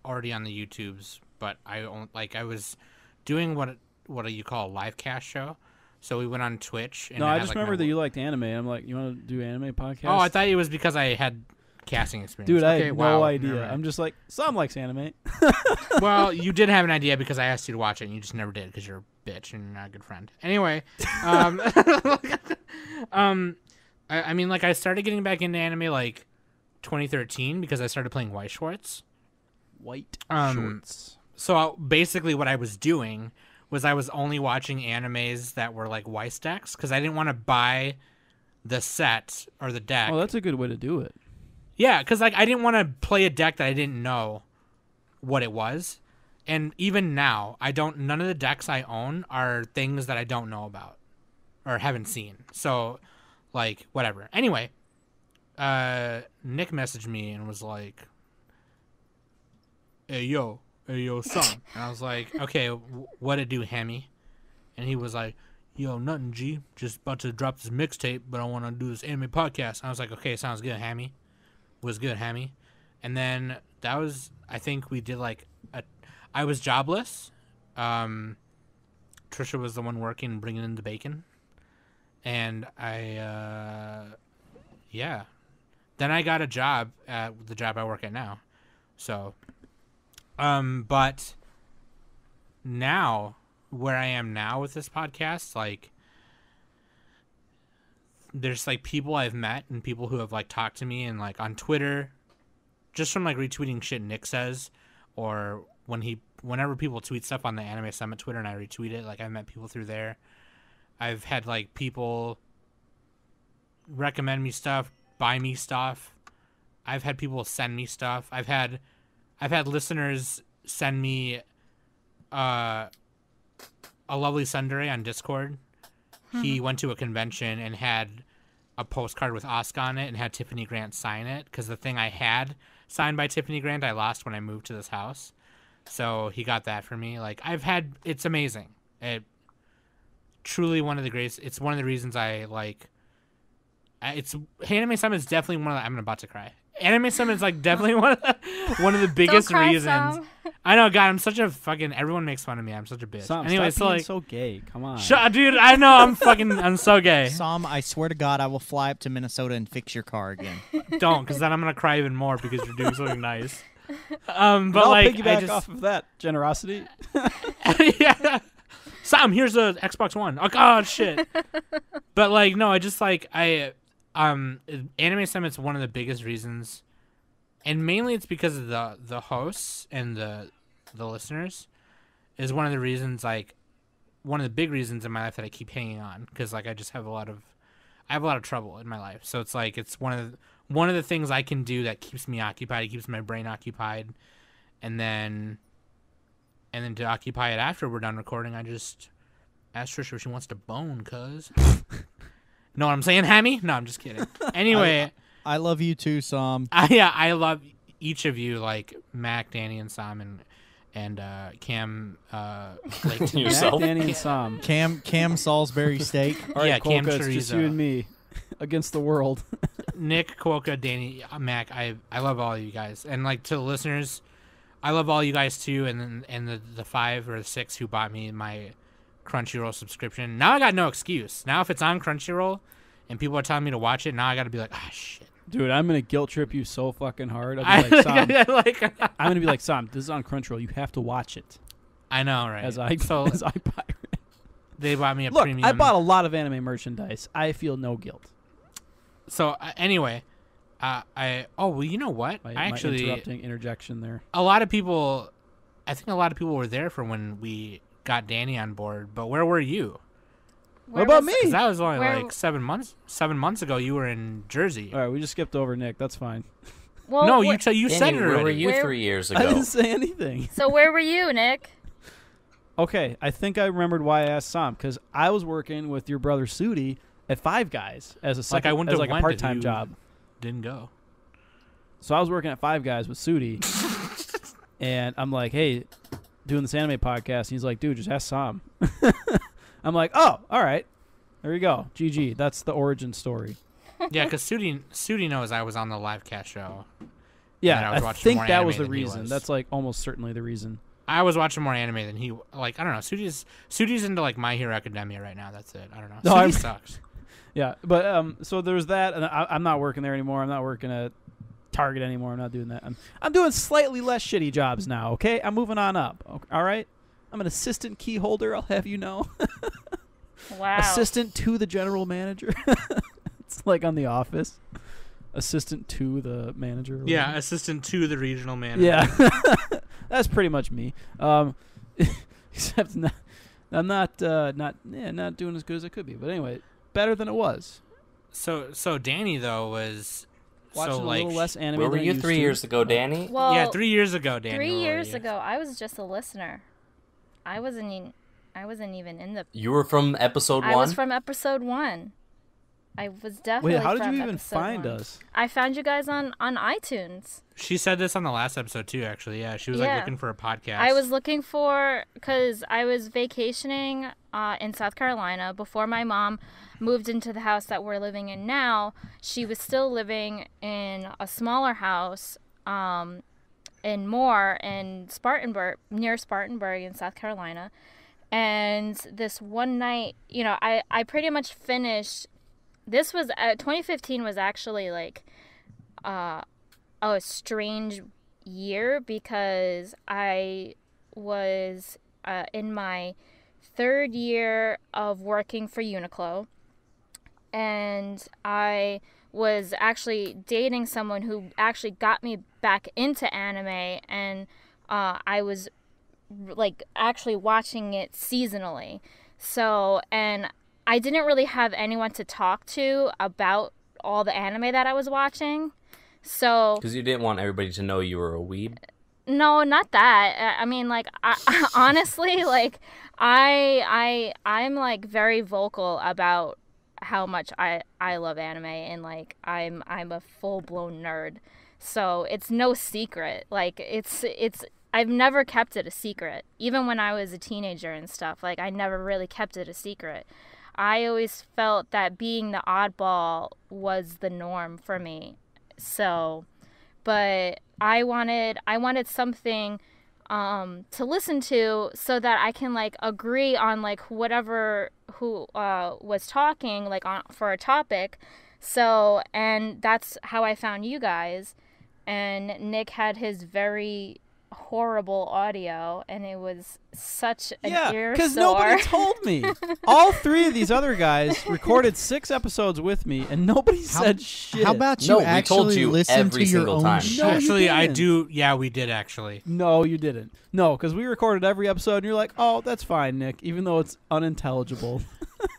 already on the YouTubes, but I was doing what you call a live cast show. So we went on Twitch. And No, I just like, remember that you liked anime. I'm like, you want to do anime podcast? Oh, I thought it was because I had casting experience. Dude, I Okay, had wow, no never idea. mind. I'm just like, Sam likes anime. Well, you did have an idea because I asked you to watch it, and you just never did because you're a bitch and you're not a good friend. Anyway, I mean, like, I started getting back into anime, like, 2013 because I started playing White Shorts. White Um, shorts. So basically what I was doing was I was only watching animes that were, like, Weiss decks because I didn't want to buy the set or the deck. Oh, that's a good way to do it. Yeah, because, like, I didn't want to play a deck that I didn't know what it was. And even now, none of the decks I own are things that I don't know about or haven't seen. So, like, whatever. Anyway, Nick messaged me and was like, hey, yo, son. And I was like, okay, what it do, Hammy? And he was like, yo, nothing, G. Just about to drop this mixtape, but I want to do this anime podcast. And I was like, okay, sounds good, Hammy. Was good, Hammy. And then that was, I think we did like I was jobless. Trisha was the one working and bringing in the bacon. And yeah. Then I got a job at the job I work at now. So, but now, where I am now with this podcast, like, there's, like, people I've met and people who have, like, talked to me and, like, on Twitter, just from, like, retweeting shit Nick says, or whenever people tweet stuff on the Anime Summit Twitter and I retweet it, like, I've met people through there. I've had, like, people recommend me stuff, buy me stuff. I've had people send me stuff. I've had listeners send me a lovely Sundere on Discord. He went to a convention and had a postcard with Oscar on it and had Tiffany Grant sign it because the thing I had signed by Tiffany Grant I lost when I moved to this house. So he got that for me. Like, it's amazing. Truly one of the greatest. It's one of the reasons I like. Anime Summit is definitely one of the. I'm about to cry. Anime Summit is like definitely one of the biggest Don't cry, reasons. Sam. I know, God, I'm such a fucking. Everyone makes fun of me. I'm such a bitch. Sam, Anyway, stop so being like, so gay. Come on. dude. I know I'm so gay. Sam, I swear to God, I will fly up to Minnesota and fix your car again. Don't, because then I'm gonna cry even more because you're doing something nice. But I'll like, piggyback off of that generosity. yeah. Sam, here's a Xbox One. Oh God, shit. But like, no, I just like Anime Summit's one of the biggest reasons, and mainly it's because of the hosts and the listeners is one of the reasons, like one of the big reasons in my life that I keep hanging on, because like I have a lot of trouble in my life. So it's like it's one of the things I can do that keeps me occupied, it keeps my brain occupied, and then to occupy it after we're done recording, I just ask Trisha if she wants to bone, cuz. Know what I'm saying, Hammy? No, I'm just kidding. Anyway, I love you too, Sam. I love each of you, like Mac, Danny, and Sam, and Cam, Blake, Yourself? Matt, Danny, and Sam. Cam Salisbury steak. All right, Yeah, Cam Kolka, it's just Chorizo. you and me against the world. Nick, Quokka, Danny, Mac. I love all of you guys, and like to the listeners, I love all you guys too, and the 5 or 6 who bought me my Crunchyroll subscription. Now I got no excuse. Now if it's on Crunchyroll and people are telling me to watch it, now I got to be like, ah, shit. Dude, I'm gonna guilt trip you so fucking hard. I'll be like, Sam, I'm gonna be like, Sam, this is on Crunchyroll. You have to watch it. I know, right? As I so pirate. they bought me a Look, premium. I bought a lot of anime merchandise. I feel no guilt. So anyway, well, you know what? My I actually interjection there. a lot of people. I think a lot of people were there for when we got Danny on board. But where were you? What about me? 'Cause that was only Where- like 7 months. 7 months ago, you were in Jersey. All right, we just skipped over Nick. That's fine. Well, No, wh- you Danny, said it where were already. you Where- 3 years I ago? didn't say anything. So where were you, Nick? Okay, I think I remembered why I asked Sam, because I was working with your brother Sudi at Five Guys as a second, I wouldn't as have like a went if part-time you job. Didn't go. So I was working at Five Guys with Sudi, and I'm like, hey, doing this anime podcast. And he's like, dude, just ask Sam. I'm like, oh, all right. There you go. GG. That's the origin story. Yeah, because Sudi knows I was on the live cast show. Yeah, I was I watching think more that anime was the than he reason. was. That's like almost certainly the reason. I was watching more anime than he. Like, I don't know. Sudi's into like My Hero Academia right now. That's it. I don't know. No, Sudi sucks. Yeah, but so there's that, and I'm not working there anymore. I'm not working at Target anymore. I'm not doing that. I'm doing slightly less shitty jobs now. Okay, I'm moving on up. All right, I'm an assistant key holder. I'll have you know, Wow. assistant to the general manager. It's like on The Office, assistant to the manager. or Yeah, whatever. assistant to the regional manager. Yeah, that's pretty much me. Except I'm not doing as good as I could be. But anyway, better than it was. So Danny though was Watching so a like little less anime. Where were than I you used 3 to. years ago, Danny? Well, yeah 3 years ago, Danny. 3 where were years you? ago, I was just a listener. I wasn't even in the. You were from episode 1? I was from episode 1. I was definitely. Wait, how did from you even episode find 1. us? I found you guys on iTunes. She said this on the last episode too. Actually, yeah, she was like Yeah. looking for a podcast. I was looking for because I was vacationing in South Carolina before my mom moved into the house that we're living in now. She was still living in a smaller house in Moore in Spartanburg, near Spartanburg in South Carolina. And this one night, I pretty much finished. This was 2015 was actually like a strange year because I was in my 3rd year of working for Uniqlo, and I was actually dating someone who actually got me back into anime, and I was like actually watching it seasonally. So, and I didn't really have anyone to talk to about all the anime that I was watching. So, Because you didn't want everybody to know you were a weeb. no, not that. I mean, like, I honestly, like, I'm like very vocal about how much I love anime, and like I'm a full blown nerd. So it's no secret. Like it's I've never kept it a secret, even when I was a teenager and stuff. Like I never really kept it a secret. I always felt that being the oddball was the norm for me. So, but I wanted something to listen to so that I can like agree on like who was talking like on for a topic. So, and that's how I found you guys. And Nick had his very horrible audio, and it was such an ear because sore. nobody told me. All 3 of these other guys recorded 6 episodes with me, and nobody said shit. How about you No, we actually told you listen every to your single own time. shit? No, you Actually, I didn't. do. Yeah, we did actually. No, you didn't. No, because we recorded every episode, and you're like, "Oh, that's fine, Nick," even though it's unintelligible.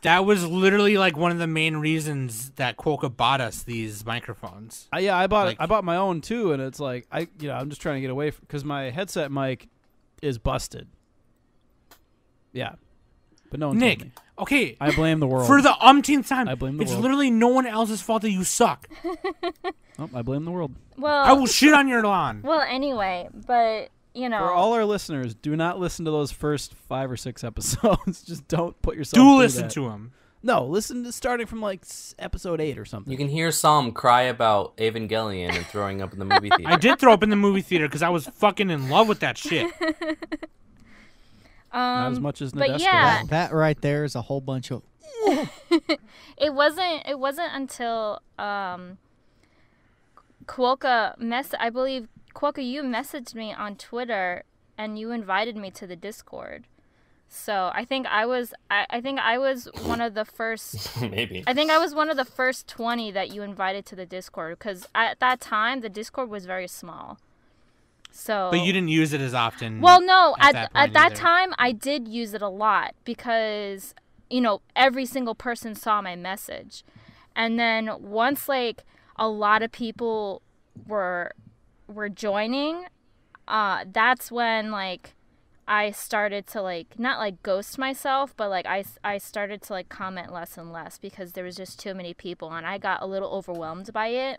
That was literally like one of the main reasons that Quokka bought us these microphones. I bought Like- I bought my own too, and it's like I'm just trying to get away because my headset mic is busted. Yeah, but no one told Nick, me. okay, I blame the world. for the umpteenth time, I blame the it's world. literally no one else's fault that you suck. Oh, I blame the world. I will shit on your lawn. Well, anyway, but For all our listeners, do not listen to those first 5 or 6 episodes. Just don't put yourself. Do through listen that. to him. No, listen to starting from like episode 8 or something. You can hear Sam cry about Evangelion and throwing up in the movie theater. I did throw up in the movie theater because I was fucking in love with that shit. Not as much as but Nadeshko. yeah. That right there is a whole bunch of. It wasn't until I believe Quokka, you messaged me on Twitter and you invited me to the Discord. So I think I was one of the first. Maybe. I think I was one of the first 20 that you invited to the Discord, because at that time the Discord was very small. So. But you didn't use it as often. Well, no. at At that point that either. time, I did use it a lot because every single person saw my message. And then once like a lot of people were joining, that's when like I started to like not like ghost myself, but like I started to like comment less and less because there was just too many people and I got a little overwhelmed by it.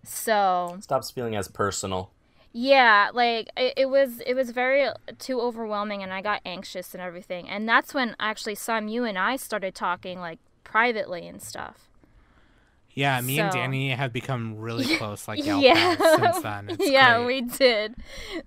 So Stops feeling as personal. yeah, like it was very too overwhelming and I got anxious and everything. And that's when actually Sam, you and I started talking like privately and stuff. Yeah, me and So- Danny have become really close, like gal Yeah. pals since then. It's Yeah, great. we did.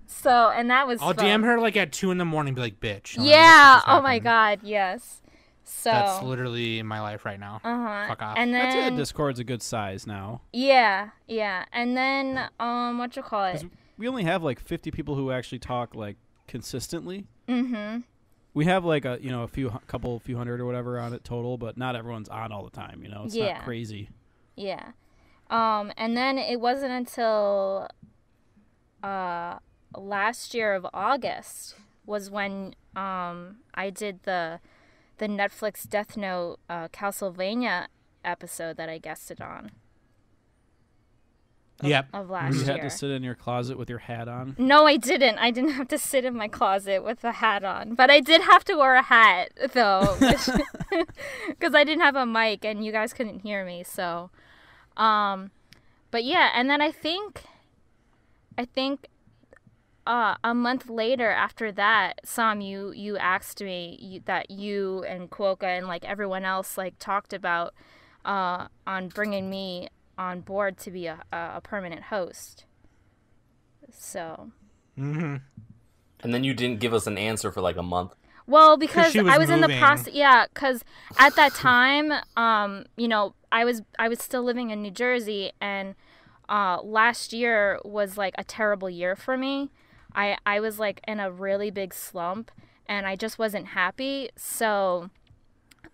So, and that was I'll fun. DM her like at 2 a.m. and be like, "Bitch." I'm like, Yeah. "This just Oh my happened." God. Yes. So. That's literally my life right now. Uh-huh. Fuck off. And That's then it. Discord's a good size now. yeah. And then what you call it? 'Cause we only have like 50 people who actually talk like consistently. Mm-hmm. We have like a few hundred or whatever on it total, but not everyone's on all the time. It's Yeah. not crazy. Yeah. And then it wasn't until last year of August was when I did the Netflix Death Note Castlevania episode that I guested on. Yep. Of last You year. had to sit in your closet with your hat on. No, I didn't. I didn't have to sit in my closet with a hat on. But I did have to wear a hat, though. Because I didn't have a mic and you guys couldn't hear me. So, but yeah. And then I think a month later after that, Sam, you asked me that you and Kuoka and like everyone else like talked about on bringing me on board to be a permanent host. So. Mm-hmm. And then you didn't give us an answer for like a month. Well, because she was I was in the moving. process. Yeah, because at that time, I was still living in New Jersey, and last year was like a terrible year for me. I was like in a really big slump, and I just wasn't happy. So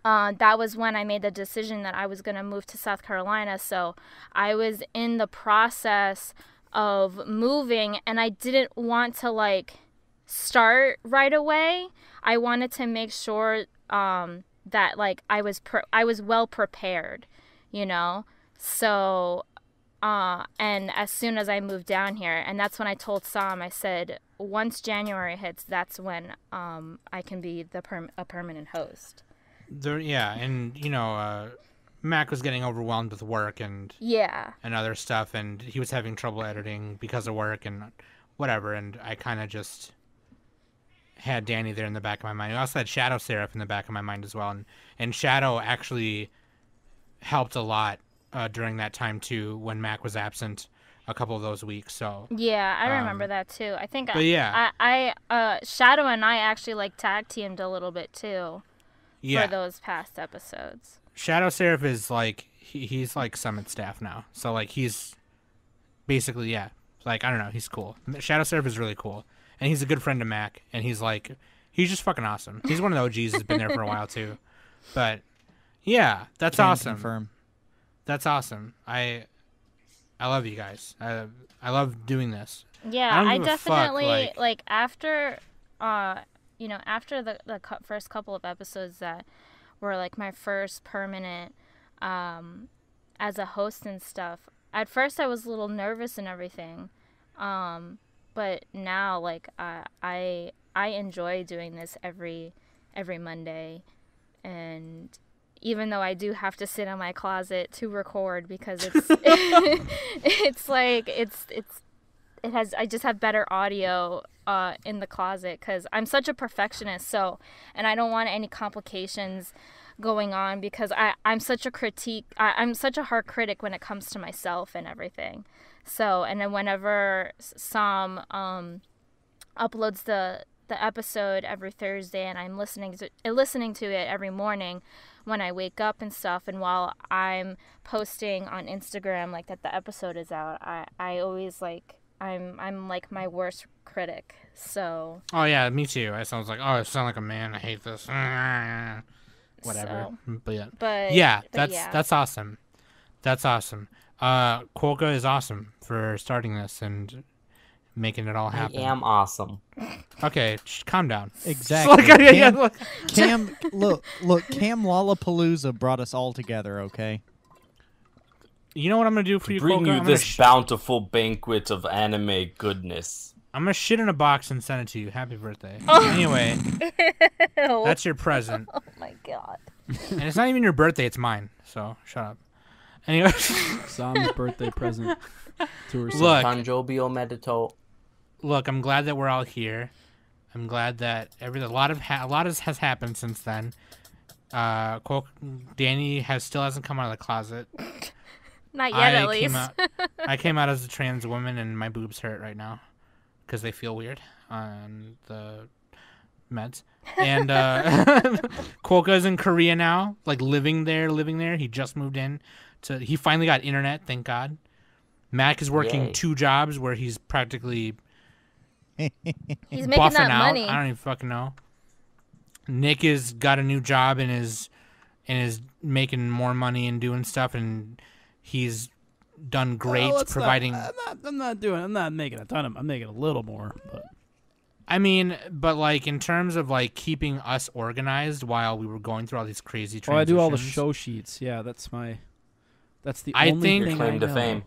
that was when I made the decision that I was going to move to South Carolina. So I was in the process of moving, and I didn't want to like start right away. I wanted to make sure that like I was well prepared, So and as soon as I moved down here, and that's when I told Sam, I said once January hits, that's when I can be a permanent host. Yeah, and Mac was getting overwhelmed with work and other stuff, and he was having trouble editing because of work and whatever. And I kind of just had Danny there in the back of my mind. I also had Shadow Seraph in the back of my mind as well, and Shadow actually helped a lot during that time too when Mac was absent a couple of those weeks. So yeah, I remember that too. I think but yeah. I Shadow and I actually like tag teamed a little bit too yeah. for those past episodes. Shadow Seraph is like he's like Summit staff now, so like he's basically like I don't know, he's cool. Shadow Seraph is really cool, and he's a good friend to Mac, and he's just fucking awesome. He's one of the OGs who's been there for a while too, but yeah, that's Can awesome. confirm. That's awesome. I love you guys. I love doing this. Yeah, I don't I give a fuck, definitely like after after the first couple of episodes that were like my first permanent as a host and stuff. At first I was a little nervous and everything. But now like I enjoy doing this every Monday, and even though I do have to sit in my closet to record because it's I just have better audio in the closet because I'm such a perfectionist. So, and I don't want any complications going on because I'm such a hard critic when it comes to myself and everything. So, and then whenever Sam uploads the episode every Thursday, and I'm listening to it every morning when I wake up and stuff, and while I'm posting on Instagram like that the episode is out, I always like I'm like my worst critic. So oh yeah, me too. I sound like sound like a man. I hate this. Whatever. So, But yeah, that's awesome. That's awesome. Quokka is awesome for starting this, and making it all I happen. am awesome. Okay, calm down. Exactly. Like, yeah, Cam, look, Cam Lollapalooza brought us all together. Okay. You know what I'm gonna do for you, Bring Quokka? you I'm gonna this bountiful banquet of anime goodness. I'm gonna shit in a box and send it to you. Happy birthday. Oh. Anyway, Ew. that's your present. Oh my god. And it's not even your birthday, it's mine. So shut up. Anyway. Sam's birthday present to herself. Look. Tanjobio medito. Look, I'm glad that we're all here. I'm glad that a lot has happened since then. Danny still hasn't come out of the closet. Not yet, at least. I came out as a trans woman, and my boobs hurt right now because they feel weird on the meds. And Quokka's in Korea now, like living there. He just moved in. He finally got internet, thank God. Mac is working Yay. 2 jobs where he's practically He's making buffing that out. money. I don't even fucking know. Nick has got a new job and is making more money and doing stuff, and he's done great providing. I'm not making a ton of. I'm making a little more, but I mean, but like in terms of like keeping us organized while we were going through all these crazy transitions. I do all the show sheets. Yeah, that's the I only think- thing Claim I to know. fame.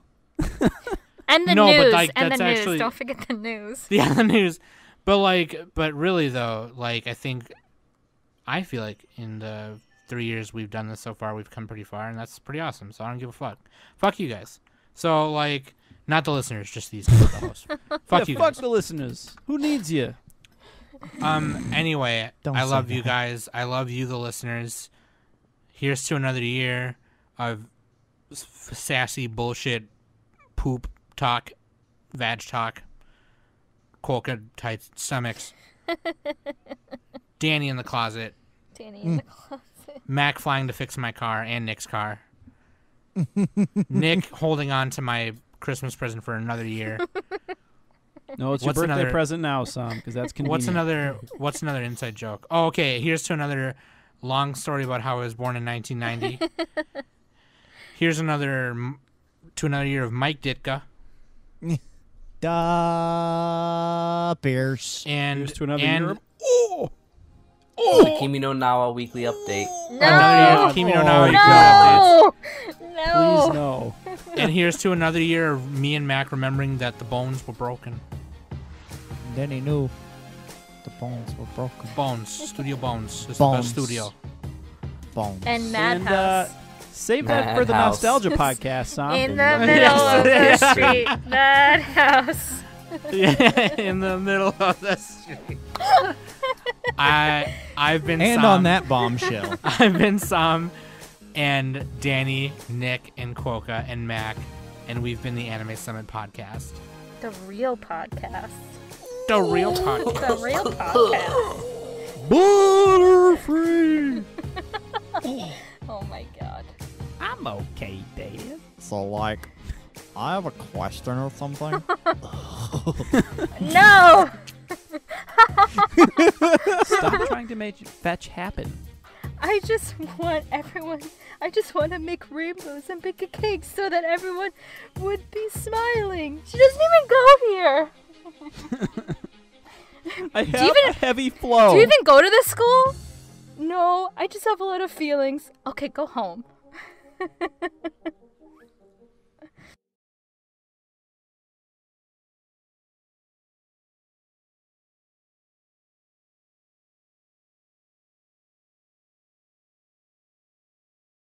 And the No, but, news. like, and the that's news. actually- Don't forget the news. Yeah, the news. But really though, like I feel like in the 3 years we've done this so far, we've come pretty far, and that's pretty awesome. So I don't give a fuck. Fuck you guys. So like, not the listeners, just these guys, the hosts. Fuck you Fuck guys. the listeners. Who needs you? Anyway, Don't I say love you that. guys. I love you, the listeners. Here's to another year of sassy bullshit, poop talk, vag talk, Quokka tight stomachs, Danny in the closet, Danny in the closet. Mac flying to fix my car and Nick's car, Nick holding on to my Christmas present for another year. No, it's What's your birthday another- present now, Sam, because that's convenient. What's another inside joke? Oh, okay. Here's to another long story about how I was born in 1990. Here's another year of Mike Ditka Da Bears. and Here's to another and year. The Kimi no Nawa weekly update. another year No! of Kimi no Na No! Please No! no. And here's to another year of me and Mac remembering that the bones were broken. Then he knew the bones were broken. Bones, Studio Bones. It's Bones. the best studio. Bones. And And Madhouse. save that for the Madhouse. nostalgia podcast, Sam. in the middle of the street. Madhouse. Yeah, in the middle of the street. I've been And Sam. on that bombshell. I've been Sam and Danny, Nick, and Quokka, and Mac, and we've been the Anime Summit podcast. The real podcast. The real podcast. The real podcast. Butterfree. Oh my god. I'm okay, Dad. So, like, I have a question or something. No! Stop trying to make fetch happen. I just want to make rainbows and bake a cake so that everyone would be smiling. She doesn't even go here. I have even- a heavy flow. Do you even go to this school? No, I just have a lot of feelings. Okay, go home.